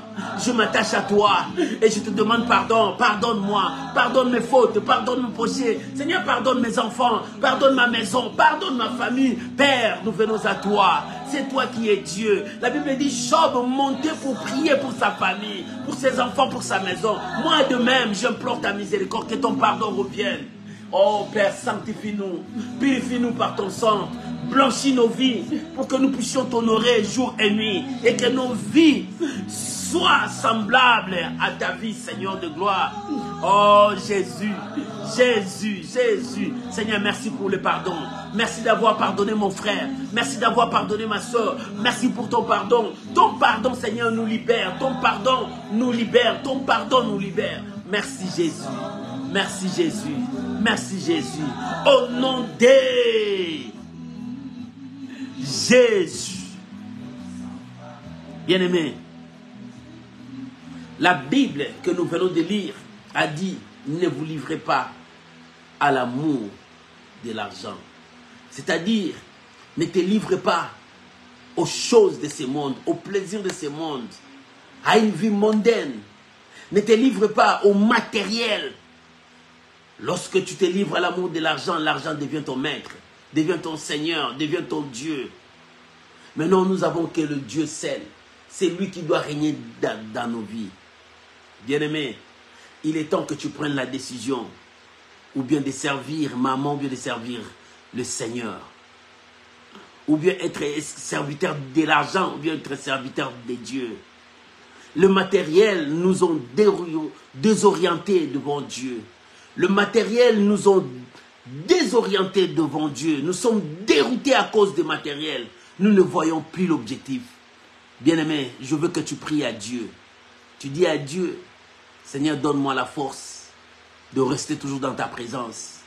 [SPEAKER 1] Je m'attache à toi. Et je te demande pardon. Pardonne-moi. Pardonne mes fautes. Pardonne mon péché. Seigneur, pardonne mes enfants. Pardonne ma maison. Pardonne ma famille. Père, nous venons à toi. C'est toi qui es Dieu. La Bible dit, Job montait pour prier pour sa famille, pour ses enfants, pour sa maison. Moi de même, j'implore ta miséricorde, que ton pardon revienne. Oh Père, sanctifie-nous, purifie-nous par ton sang, blanchis nos vies pour que nous puissions t'honorer jour et nuit et que nos vies soient semblables à ta vie, Seigneur de gloire. Oh Jésus, Jésus, Jésus. Seigneur, merci pour le pardon. Merci d'avoir pardonné mon frère. Merci d'avoir pardonné ma soeur. Merci pour ton pardon. Ton pardon, Seigneur, nous libère. Ton pardon nous libère. Ton pardon nous libère. Merci Jésus. Merci Jésus. Merci Jésus. Au nom de Jésus. Bien-aimé, la Bible que nous venons de lire a dit, ne vous livrez pas à l'amour de l'argent. C'est-à-dire, ne te livre pas aux choses de ce monde, aux plaisirs de ce monde, à une vie mondaine. Ne te livre pas au matériel. Lorsque tu te livres à l'amour de l'argent, l'argent devient ton maître, devient ton Seigneur, devient ton Dieu. Maintenant, nous avons que le Dieu seul. C'est lui qui doit régner dans nos vies. Bien-aimé, il est temps que tu prennes la décision, ou bien de servir maman, ou bien de servir le Seigneur, ou bien être serviteur de l'argent, ou bien être serviteur de Dieu. Le matériel nous ont désorientés devant Dieu. Le matériel nous ont désorientés devant Dieu. Nous sommes déroutés à cause du matériel. Nous ne voyons plus l'objectif. Bien-aimé, je veux que tu pries à Dieu. Tu dis à Dieu, Seigneur, donne-moi la force de rester toujours dans ta présence.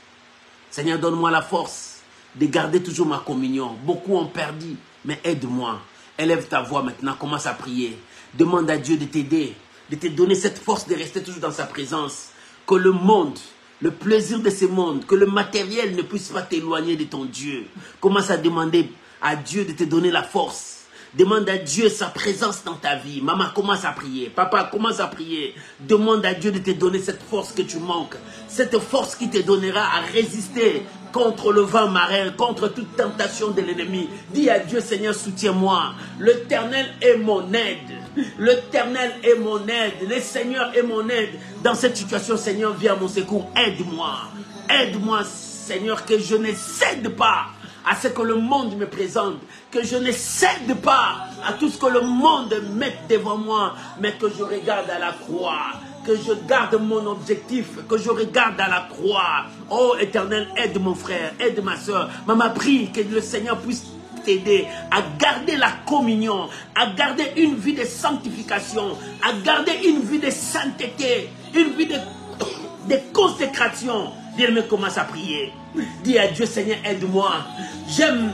[SPEAKER 1] Seigneur, donne-moi la force de garder toujours ma communion. Beaucoup ont perdu, mais aide-moi. Élève ta voix maintenant, commence à prier. Demande à Dieu de t'aider, de te donner cette force de rester toujours dans sa présence. Que le monde, le plaisir de ce monde, que le matériel ne puisse pas t'éloigner de ton Dieu. Commence à demander à Dieu de te donner la force. Demande à Dieu sa présence dans ta vie. Maman, commence à prier. Papa, commence à prier. Demande à Dieu de te donner cette force que tu manques. Cette force qui te donnera à résister contre le vent marin, contre toute tentation de l'ennemi. Dis à Dieu, Seigneur, soutiens-moi. L'Éternel est mon aide. L'Éternel est mon aide. Le Seigneur est mon aide. Dans cette situation, Seigneur, viens à mon secours. Aide-moi. Aide-moi, Seigneur, que je ne cède pas à ce que le monde me présente, que je ne cède pas à tout ce que le monde met devant moi, mais que je regarde à la croix, que je garde mon objectif, que je regarde à la croix. Oh Éternel, aide mon frère, aide ma soeur. Maman, prie que le Seigneur puisse t'aider à garder la communion, à garder une vie de sanctification, à garder une vie de sainteté, une vie de consécration. Bien-aimé, commence à prier. Dis à Dieu, Seigneur, aide-moi. J'aime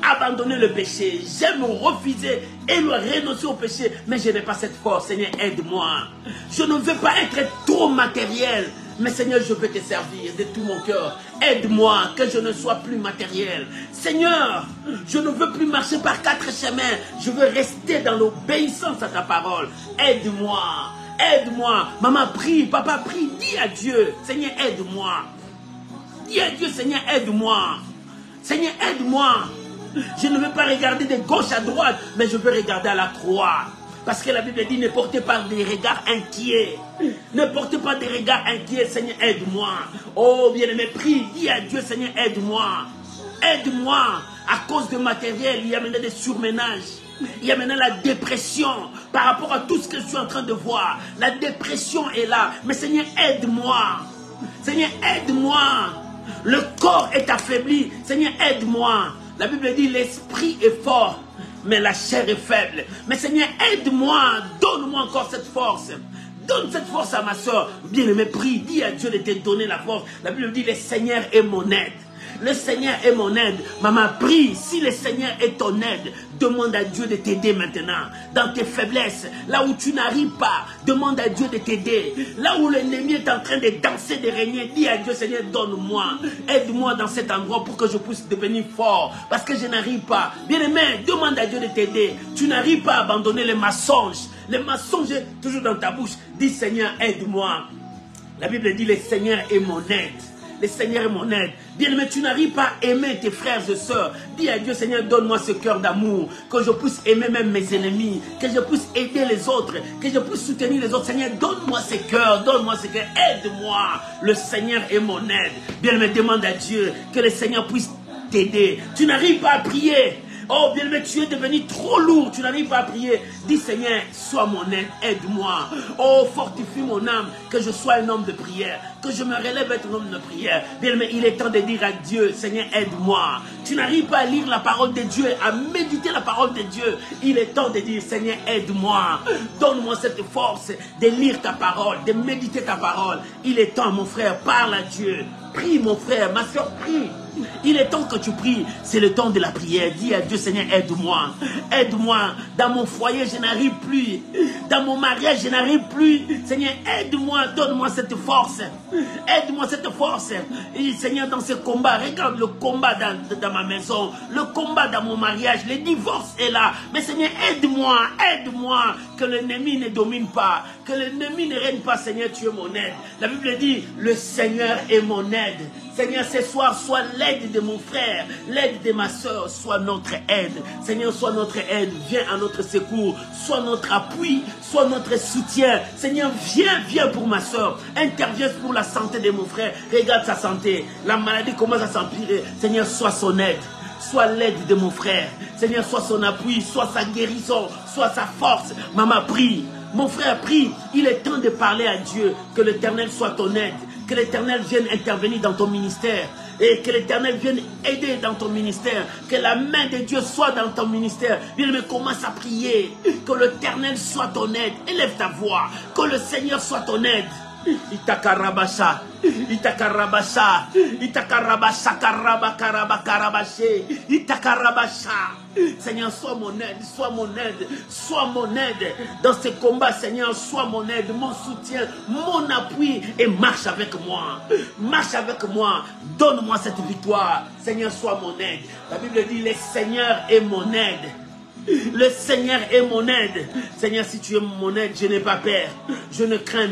[SPEAKER 1] abandonner le péché. J'aime refuser et renoncer au péché. Mais je n'ai pas cette force. Seigneur, aide-moi. Je ne veux pas être trop matériel. Mais Seigneur, je veux te servir de tout mon cœur. Aide-moi, que je ne sois plus matériel. Seigneur, je ne veux plus marcher par 4 chemins. Je veux rester dans l'obéissance à ta parole. Aide-moi. Aide-moi. Maman, prie. Papa, prie. Dis à Dieu, Seigneur, aide-moi. Dis à Dieu, Seigneur, aide-moi. Seigneur, aide-moi. Je ne veux pas regarder de gauche à droite, mais je veux regarder à la croix. Parce que la Bible dit, ne portez pas des regards inquiets. Ne portez pas des regards inquiets. Seigneur, aide-moi. Oh, bien-aimé, prie. Dis à Dieu, Seigneur, aide-moi. Aide-moi. À cause de matériel, il y a maintenant des surménages. Il y a maintenant la dépression par rapport à tout ce que je suis en train de voir. La dépression est là. Mais Seigneur, aide-moi. Seigneur, aide-moi. Le corps est affaibli. Seigneur, aide-moi. La Bible dit, l'esprit est fort, mais la chair est faible. Mais Seigneur, aide-moi. Donne-moi encore cette force. Donne cette force à ma soeur. Bien-aimé, prie. Dis à Dieu de te donner la force. La Bible dit, le Seigneur est mon aide. Le Seigneur est mon aide. Maman, prie. Si le Seigneur est ton aide, demande à Dieu de t'aider maintenant. Dans tes faiblesses, là où tu n'arrives pas, demande à Dieu de t'aider. Là où l'ennemi est en train de danser, de régner, dis à Dieu, Seigneur, donne-moi. Aide-moi dans cet endroit pour que je puisse devenir fort. Parce que je n'arrive pas. Bien-aimé, demande à Dieu de t'aider. Tu n'arrives pas à abandonner les mensonges. Les mensonges toujours dans ta bouche. Dis, Seigneur, aide-moi. La Bible dit, le Seigneur est mon aide. le Seigneur est mon aide. Bien-aimé, tu n'arrives pas à aimer tes frères et sœurs. Dis à Dieu, Seigneur, donne-moi ce cœur d'amour, que je puisse aimer même mes ennemis, que je puisse aider les autres, que je puisse soutenir les autres. Seigneur, donne-moi ce cœur, aide-moi. Le Seigneur est mon aide. Bien-aimé, demande à Dieu que le Seigneur puisse t'aider. Tu n'arrives pas à prier. Oh, bien-aimé, tu es devenu trop lourd, tu n'arrives pas à prier. Dis, Seigneur, sois mon aide, aide-moi. Oh, fortifie mon âme, que je sois un homme de prière, que je me relève être un homme de prière. Bien-aimé, il est temps de dire à Dieu, Seigneur, aide-moi. Tu n'arrives pas à lire la parole de Dieu, à méditer la parole de Dieu. Il est temps de dire, Seigneur, aide-moi. Donne-moi cette force de lire ta parole, de méditer ta parole. Il est temps, mon frère, parle à Dieu. Prie, mon frère, ma soeur, prie. Il est temps que tu pries, c'est le temps de la prière. Dis à Dieu, Seigneur, aide-moi. Aide-moi. Dans mon foyer, je n'arrive plus. Dans mon mariage, je n'arrive plus. Seigneur, aide-moi, donne-moi cette force. Aide-moi cette force. Et Seigneur, dans ce combat, regarde le combat dans ma maison, le combat dans mon mariage, le divorce est là. Mais Seigneur, aide-moi, aide-moi, que l'ennemi ne domine pas, que l'ennemi ne règne pas. Seigneur, tu es mon aide. La Bible dit, le Seigneur est mon aide. Seigneur, ce soir, sois l'aide de mon frère, l'aide de ma soeur, sois notre aide. Seigneur, sois notre aide, viens à notre secours, sois notre appui, sois notre soutien. Seigneur, viens pour ma soeur, interviens pour la santé de mon frère. Regarde sa santé, la maladie commence à s'empirer. Seigneur, sois son aide. Sois l'aide de mon frère. Seigneur, sois son appui, sois sa guérison, sois sa force. Maman, prie. Mon frère, prie. Il est temps de parler à Dieu. Que l'Éternel soit ton aide. Que l'Éternel vienne intervenir dans ton ministère. Et que l'Éternel vienne aider dans ton ministère. Que la main de Dieu soit dans ton ministère. Bien-aimé, commence à prier. Que l'Éternel soit ton aide. Élève ta voix. Que le Seigneur soit ton aide. Itakarabasha, Itakarabasha, Itakarabasha, Karabakarabakarabashe, Itakarabasha. Seigneur, sois mon aide, sois mon aide, sois mon aide. Dans ce combat, Seigneur, sois mon aide, mon soutien, mon appui et marche avec moi. Marche avec moi, donne-moi cette victoire. Seigneur, sois mon aide. La Bible dit, le Seigneur est mon aide. Le Seigneur est mon aide. Seigneur, si tu es mon aide, je n'ai pas peur. Je ne crains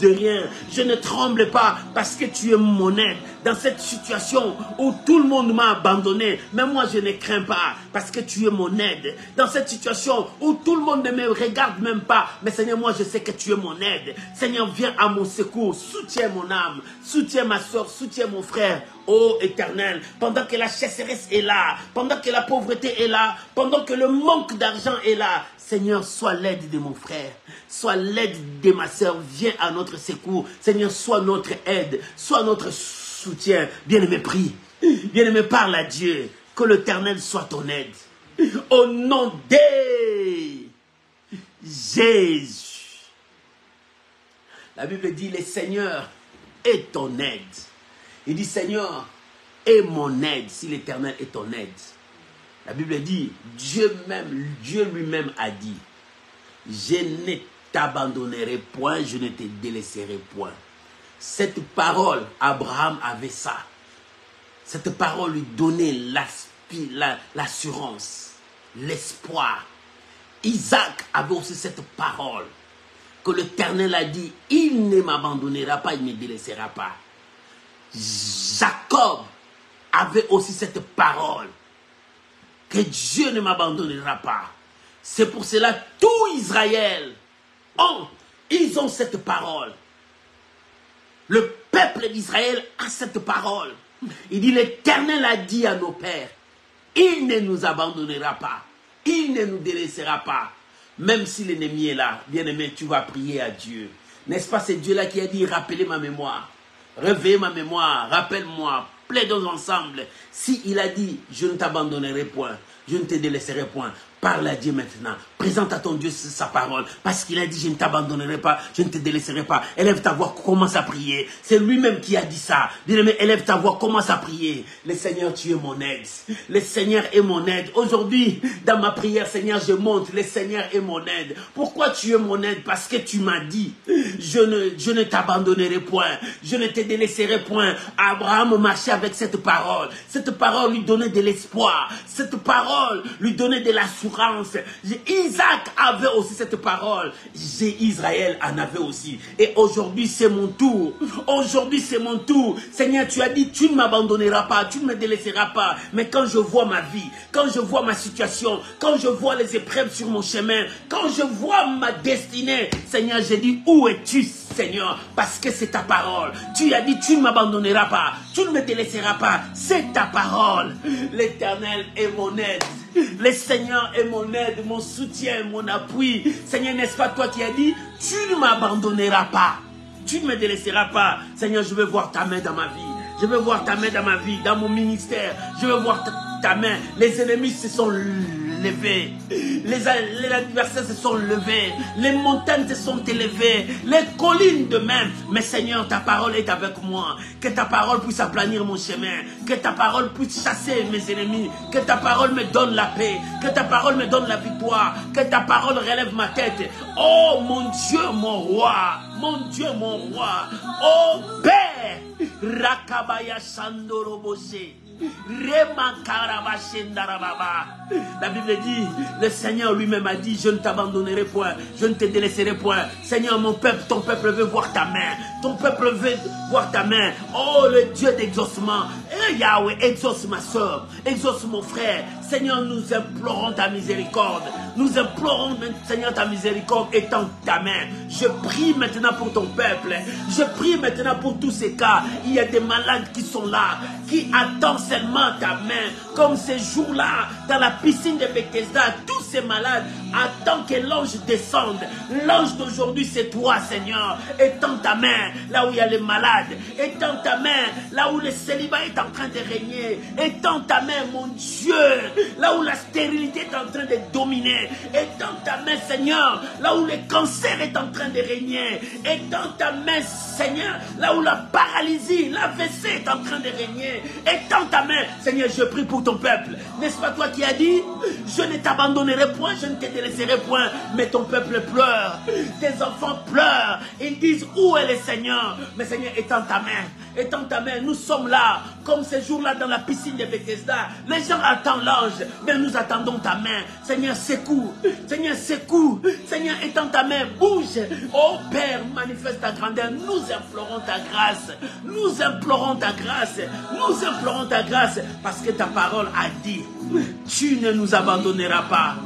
[SPEAKER 1] de rien, je ne tremble pas parce que tu es mon aide. Dans cette situation où tout le monde m'a abandonné, mais moi je ne crains pas parce que tu es mon aide. Dans cette situation où tout le monde ne me regarde même pas, mais Seigneur, moi je sais que tu es mon aide. Seigneur, viens à mon secours, soutiens mon âme, soutiens ma soeur, soutiens mon frère. Ô Éternel, pendant que la chasseresse est là, pendant que la pauvreté est là, pendant que le manque d'argent est là, Seigneur, sois l'aide de mon frère, sois l'aide de ma soeur, viens à notre secours. Seigneur, sois notre aide, sois notre soutien. Bien-aimé, prie. Bien-aimé, parle à Dieu. Que l'Éternel soit ton aide. Au nom de Jésus. La Bible dit, le Seigneur est ton aide. Il dit, Seigneur, est mon aide, si l'Éternel est ton aide. La Bible dit, Dieu lui-même a dit, je ne t'abandonnerai point, je ne te délaisserai point. Cette parole, Abraham avait ça. Cette parole lui donnait l'assurance, l'espoir. Isaac avait aussi cette parole, que l'Éternel a dit, il ne m'abandonnera pas, il ne me délaissera pas. Jacob avait aussi cette parole, que Dieu ne m'abandonnera pas. C'est pour cela tout Israël, ils ont cette parole. Le peuple d'Israël a cette parole. Il dit, l'Éternel a dit à nos pères, il ne nous abandonnera pas, il ne nous délaissera pas. Même si l'ennemi est là, bien-aimé, tu vas prier à Dieu. N'est-ce pas, c'est Dieu là qui a dit, rappelez ma mémoire. Réveillez ma mémoire, rappelle-moi, plaidons ensemble. Si il a dit, je ne t'abandonnerai point, je ne te délaisserai point, parle à Dieu maintenant. Présente à ton Dieu sa parole. Parce qu'il a dit, je ne t'abandonnerai pas, je ne te délaisserai pas. Élève ta voix, commence à prier. C'est lui-même qui a dit ça. Bien-aimé, élève ta voix, commence à prier. Le Seigneur, tu es mon aide. Le Seigneur est mon aide. Aujourd'hui, dans ma prière, Seigneur, je monte. Le Seigneur est mon aide. Pourquoi tu es mon aide? Parce que tu m'as dit, je ne t'abandonnerai point, je ne te délaisserai point. Abraham marchait avec cette parole. Cette parole lui donnait de l'espoir. Cette parole parole lui donnait de l'assurance. Isaac avait aussi cette parole. Israël en avait aussi. Et aujourd'hui, c'est mon tour. Aujourd'hui, c'est mon tour. Seigneur, tu as dit, tu ne m'abandonneras pas, tu ne me délaisseras pas. Mais quand je vois ma vie, quand je vois ma situation, quand je vois les épreuves sur mon chemin, quand je vois ma destinée, Seigneur, j'ai dit, où es-tu, Seigneur? Parce que c'est ta parole. Tu as dit, tu ne m'abandonneras pas, tu ne me délaisseras pas. C'est ta parole. L'Éternel est mon aide. Le Seigneur est mon aide, mon soutien, mon appui. Seigneur, n'est-ce pas toi qui as dit, tu ne m'abandonneras pas, tu ne me délaisseras pas. Seigneur, je veux voir ta main dans ma vie. Je veux voir ta main dans ma vie, dans mon ministère. Je veux voir ta main. Les ennemis se sont levés. Les adversaires se sont levés. Les montagnes se sont élevées. Les collines de même. Mais Seigneur, ta parole est avec moi. Que ta parole puisse aplanir mon chemin. Que ta parole puisse chasser mes ennemis. Que ta parole me donne la paix. Que ta parole me donne la victoire. Que ta parole relève ma tête. Oh mon Dieu, mon roi. Mon Dieu, mon roi. Oh Père. Rakabaya Sandoroboshe. La Bible dit, le Seigneur lui-même a dit, je ne t'abandonnerai point, je ne te délaisserai point. Seigneur, mon peuple, ton peuple veut voir ta main. Ton peuple veut voir ta main. Oh, le Dieu d'exaucement. Eh, Yahweh, exauce ma soeur, exauce mon frère. Seigneur, nous implorons ta miséricorde. Nous implorons, Seigneur, ta miséricorde étend ta main. Je prie maintenant pour ton peuple. Je prie maintenant pour tous ces cas. Il y a des malades qui sont là, qui attendent seulement ta main. Comme ces jours-là, dans la piscine de Bethesda, tous ces malades attendent que l'ange descende. L'ange d'aujourd'hui, c'est toi, Seigneur. Étends ta main là où il y a les malades. Étends ta main là où le célibat est en train de régner. Étends ta main, mon Dieu, là où la stérilité est en train de dominer. Étends ta main, Seigneur, là où le cancer est en train de régner. Étends ta main, Seigneur, là où la paralysie, l'AVC est en train de régner. Étends ta main, Seigneur, je prie pour ton peuple. N'est-ce pas toi qui as dit, je ne t'abandonnerai point, je ne te délaisserai point. Mais ton peuple pleure, tes enfants pleurent. Ils disent, où est le Seigneur? Mais Seigneur, étends ta main. Étends ta main, nous sommes là, comme ces jours-là dans la piscine de Bethesda. Les gens attendent l'ange, mais nous attendons ta main. Seigneur, secoue. Seigneur, secoue. Seigneur, étends ta main, bouge. Oh Père, manifeste ta grandeur. Nous implorons ta grâce. Nous implorons ta grâce. Nous implorons ta grâce, parce que ta parole a dit, tu ne nous abandonneras pas.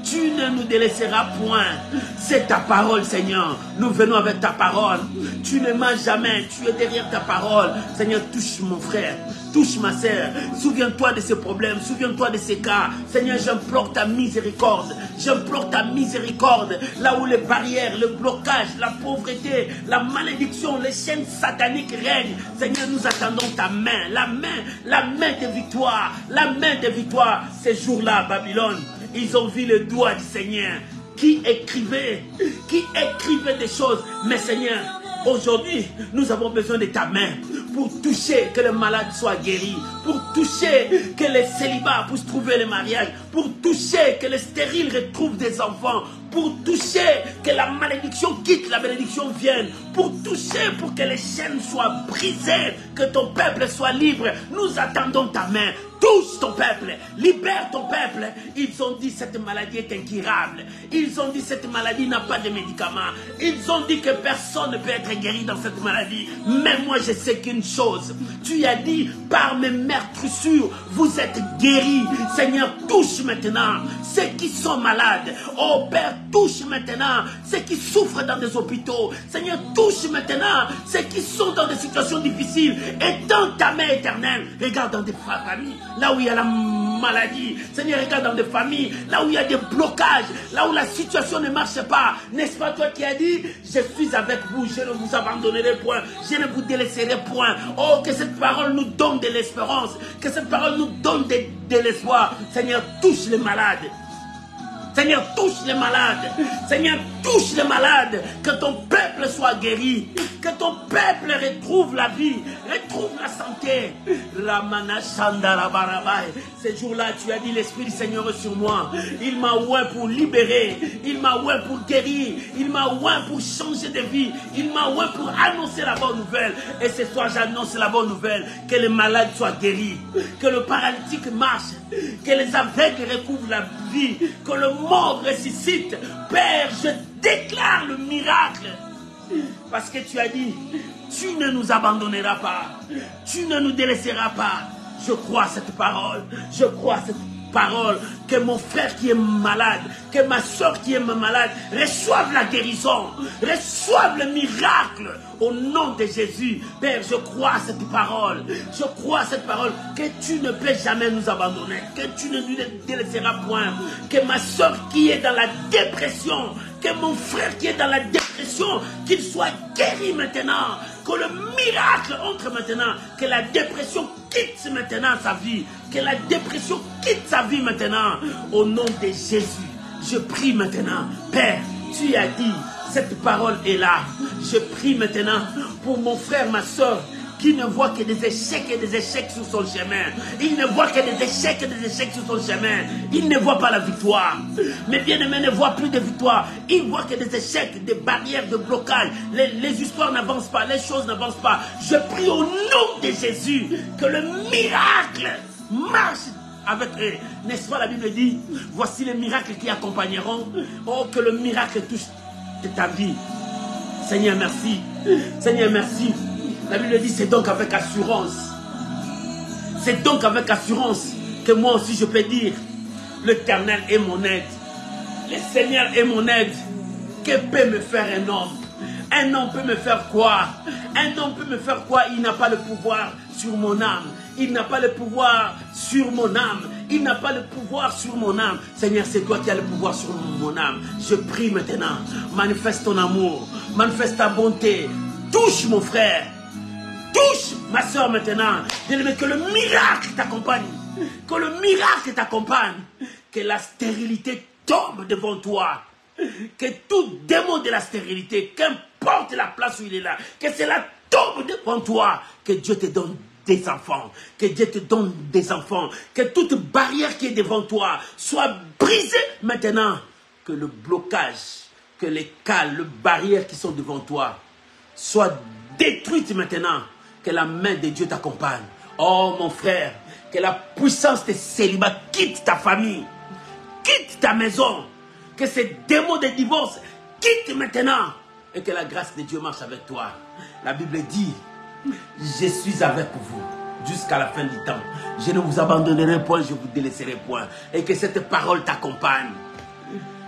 [SPEAKER 1] Tu ne nous délaisseras point. C'est ta parole, Seigneur. Nous venons avec ta parole. Tu ne mens jamais. Tu es derrière ta parole. Seigneur, touche mon frère. Touche ma sœur. Souviens-toi de ces problèmes. Souviens-toi de ces cas. Seigneur, j'implore ta miséricorde. J'implore ta miséricorde. Là où les barrières, le blocage, la pauvreté, la malédiction, les chaînes sataniques règnent. Seigneur, nous attendons ta main. La main de victoire. La main de victoire. Ces jours-là, Babylone, ils ont vu le doigt du Seigneur qui écrivait des choses. Mais Seigneur, aujourd'hui, nous avons besoin de ta main pour toucher que les malades soient guéris, pour toucher que les célibats puissent trouver le mariage, pour toucher que les stériles retrouvent des enfants, pour toucher que la malédiction quitte, la bénédiction vienne, pour toucher, pour que les chaînes soient brisées, que ton peuple soit libre. Nous attendons ta main. Touche ton peuple, libère ton peuple. Ils ont dit cette maladie est incurable. Ils ont dit cette maladie n'a pas de médicaments. Ils ont dit que personne ne peut être guéri dans cette maladie. Mais moi je sais qu'une chose. Tu as dit par mes meurtrissures vous êtes guéris. Seigneur, touche maintenant ceux qui sont malades. Oh Père, touche maintenant ceux qui souffrent dans des hôpitaux. Seigneur, touche maintenant ceux qui sont dans des situations difficiles. Étends ta main éternelle. Regarde dans des familles, là où il y a la maladie. Seigneur, regarde dans des familles, là où il y a des blocages, là où la situation ne marche pas. N'est-ce pas toi qui as dit, je suis avec vous, je ne vous abandonnerai point, je ne vous délaisserai point. Oh, que cette parole nous donne de l'espérance, que cette parole nous donne de l'espoir. Seigneur, touche les malades. Seigneur, touche les malades. Seigneur, touche les malades. Que ton peuple soit guéri. Que ton peuple retrouve la vie, retrouve la santé. Ces jours-là, tu as dit, l'Esprit du Seigneur est sur moi. Il m'a oint pour libérer. Il m'a oint pour guérir. Il m'a oint pour changer de vie. Il m'a oint pour annoncer la bonne nouvelle. Et ce soir, j'annonce la bonne nouvelle. Que les malades soient guéris. Que le paralytique marche. Que les aveugles recouvrent la vie. Que le mort ressuscite. Père, je déclare le miracle. Parce que tu as dit, tu ne nous abandonneras pas. Tu ne nous délaisseras pas. Je crois cette parole. Je crois cette parole. Que mon frère qui est malade, que ma soeur qui est malade, reçoive la guérison. Reçoive le miracle. Au nom de Jésus. Père, je crois cette parole. Je crois cette parole. Que tu ne peux jamais nous abandonner. Que tu ne nous délaisseras point. Que ma soeur qui est dans la dépression, que mon frère qui est dans la dépression, qu'il soit guéri maintenant. Que le miracle entre maintenant. Que la dépression quitte maintenant sa vie. Que la dépression quitte sa vie maintenant. Au nom de Jésus, je prie maintenant. Père, tu as dit, cette parole est là. Je prie maintenant pour mon frère, ma soeur, qui ne voit que des échecs et des échecs sur son chemin. Il ne voit que des échecs et des échecs sur son chemin. Il ne voit pas la victoire. Mais bien-aimé ne voit plus de victoire. Il voit que des échecs, des barrières, de blocage. Les histoires n'avancent pas, les choses n'avancent pas. Je prie au nom de Jésus que le miracle marche avec eux. N'est-ce pas, la Bible dit, voici les miracles qui accompagneront. Oh, que le miracle touche ta vie. Seigneur, merci. Seigneur, merci. La Bible dit, c'est donc avec assurance. C'est donc avec assurance que moi aussi je peux dire, l'Éternel est mon aide. Le Seigneur est mon aide. Que peut me faire un homme? Un homme peut me faire quoi? Un homme peut me faire quoi? Il n'a pas le pouvoir sur mon âme. Il n'a pas le pouvoir sur mon âme. Il n'a pas le pouvoir sur mon âme. Seigneur, c'est toi qui as le pouvoir sur mon âme. Je prie maintenant. Manifeste ton amour. Manifeste ta bonté. Touche mon frère. Touche ma soeur maintenant. Bien-aimé, que le miracle t'accompagne. Que le miracle t'accompagne. Que la stérilité tombe devant toi. Que tout démon de la stérilité, qu'importe la place où il est là, que cela tombe devant toi. Que Dieu te donne des enfants. Que Dieu te donne des enfants. Que toute barrière qui est devant toi soit brisée maintenant. Que le blocage, que les cales, les barrières qui sont devant toi soient détruites maintenant. Que la main de Dieu t'accompagne. Oh mon frère, que la puissance de célibat quitte ta famille, quitte ta maison. Que ces démons de divorce quittent maintenant. Et que la grâce de Dieu marche avec toi. La Bible dit, je suis avec vous jusqu'à la fin du temps. Je ne vous abandonnerai point, je vous délaisserai point. Et que cette parole t'accompagne.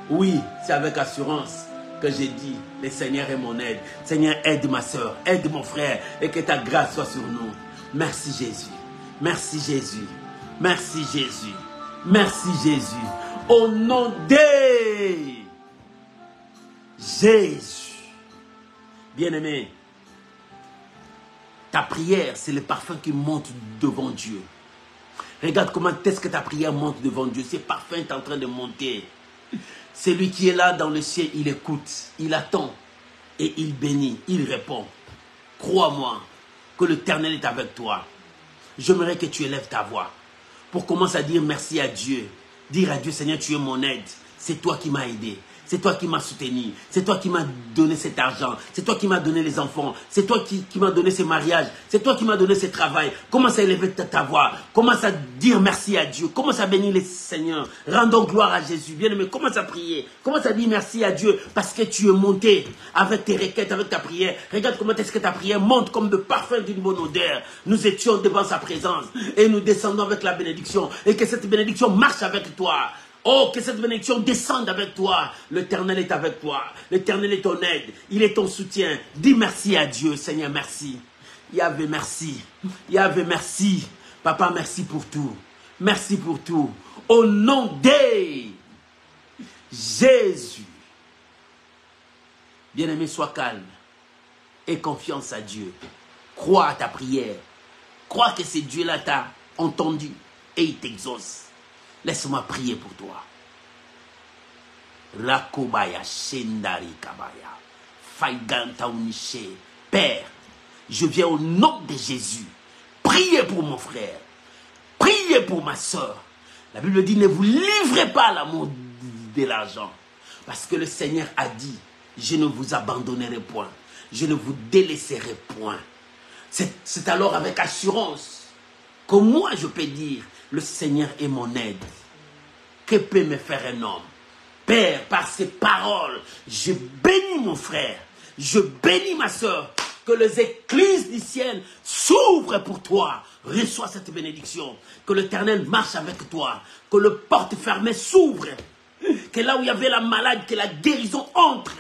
[SPEAKER 1] Oui, c'est avec assurance que j'ai dit, le Seigneur est mon aide. Seigneur, aide ma soeur, aide mon frère. Et que ta grâce soit sur nous. Merci Jésus. Merci Jésus. Merci Jésus. Merci Jésus. Au nom de Jésus. Bien-aimé, ta prière, c'est le parfum qui monte devant Dieu. Regarde comment est-ce que ta prière monte devant Dieu. Ce parfum est en train de monter. Celui qui est là dans le ciel, il écoute, il attend et il bénit, il répond. Crois-moi que l'Éternel est avec toi. J'aimerais que tu élèves ta voix pour commencer à dire merci à Dieu. Dire à Dieu, Seigneur, tu es mon aide. C'est toi qui m'as aidé. C'est toi qui m'as soutenu. C'est toi qui m'as donné cet argent. C'est toi qui m'as donné les enfants. C'est toi qui m'as donné ces mariages. C'est toi qui m'as donné ce travail. Commence à élever ta voix. Commence à dire merci à Dieu. Commence à bénir le Seigneur. Rendons gloire à Jésus. Bien-aimé, commence à prier. Commence à dire merci à Dieu parce que tu es monté avec tes requêtes, avec ta prière. Regarde comment est-ce que ta prière monte comme de parfum d'une bonne odeur. Nous étions devant sa présence et nous descendons avec la bénédiction. Et que cette bénédiction marche avec toi. Oh, que cette bénédiction descende avec toi. L'Éternel est avec toi. L'Éternel est ton aide. Il est ton soutien. Dis merci à Dieu. Seigneur, merci. Yahvé, merci. Yahvé, merci. Papa, merci pour tout. Merci pour tout. Au nom de Jésus. Bien-aimé, sois calme. Aie confiance à Dieu. Crois à ta prière. Crois que ce Dieu-là t'a entendu et il t'exauce. Laisse-moi prier pour toi. Rakobaya Shendari Kabaya. Faiganta Uniche. Père, je viens au nom de Jésus. Priez pour mon frère. Priez pour ma soeur. La Bible dit, ne vous livrez pas à l'amour de l'argent. Parce que le Seigneur a dit, je ne vous abandonnerai point. Je ne vous délaisserai point. C'est alors avec assurance que moi je peux dire, le Seigneur est mon aide. Que peut me faire un homme? Père, par ces paroles, je bénis mon frère. Je bénis ma soeur. Que les écluses du ciel s'ouvrent pour toi. Reçois cette bénédiction. Que l'Éternel marche avec toi. Que le porte fermée s'ouvre. Que là où il y avait la maladie, que la guérison entre.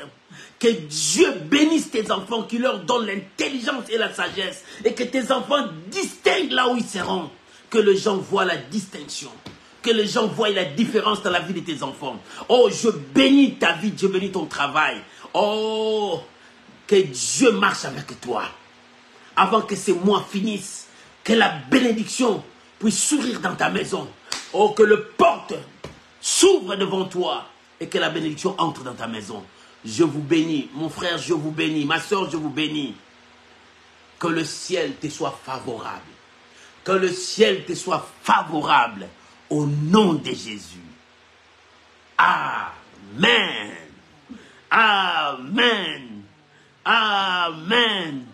[SPEAKER 1] Que Dieu bénisse tes enfants, qu'il leur donne l'intelligence et la sagesse. Et que tes enfants distinguent là où ils seront. Que les gens voient la distinction. Que les gens voient la différence dans la vie de tes enfants. Oh, je bénis ta vie, je bénis ton travail. Oh, que Dieu marche avec toi. Avant que ces mois finissent, que la bénédiction puisse sourire dans ta maison. Oh, que le porte s'ouvre devant toi et que la bénédiction entre dans ta maison. Je vous bénis, mon frère, je vous bénis, ma soeur, je vous bénis. Que le ciel te soit favorable. Que le ciel te soit favorable au nom de Jésus. Amen. Amen. Amen.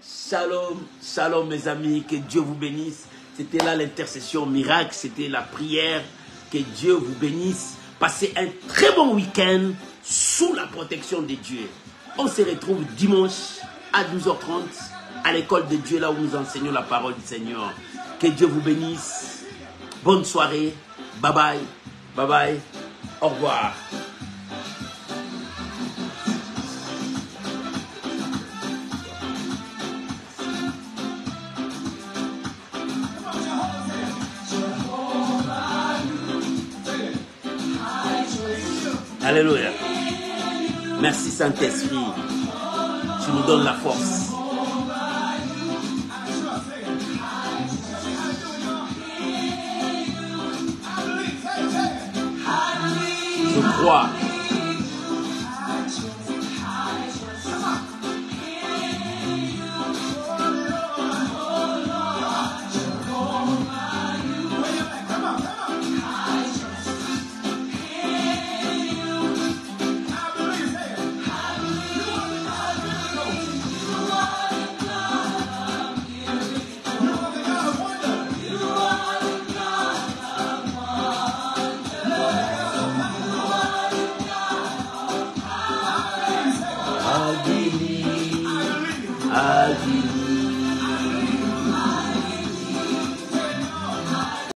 [SPEAKER 1] Shalom, shalom mes amis, que Dieu vous bénisse. C'était là l'intercession miracle, c'était la prière. Que Dieu vous bénisse. Passez un très bon week-end sous la protection de Dieu. On se retrouve dimanche à 12h30 à l'école de Dieu, là où nous enseignons la parole du Seigneur. Que Dieu vous bénisse. Bonne soirée. Bye bye. Bye bye. Au revoir. Alléluia. Merci Saint-Esprit. Tu nous donnes la force. Je crois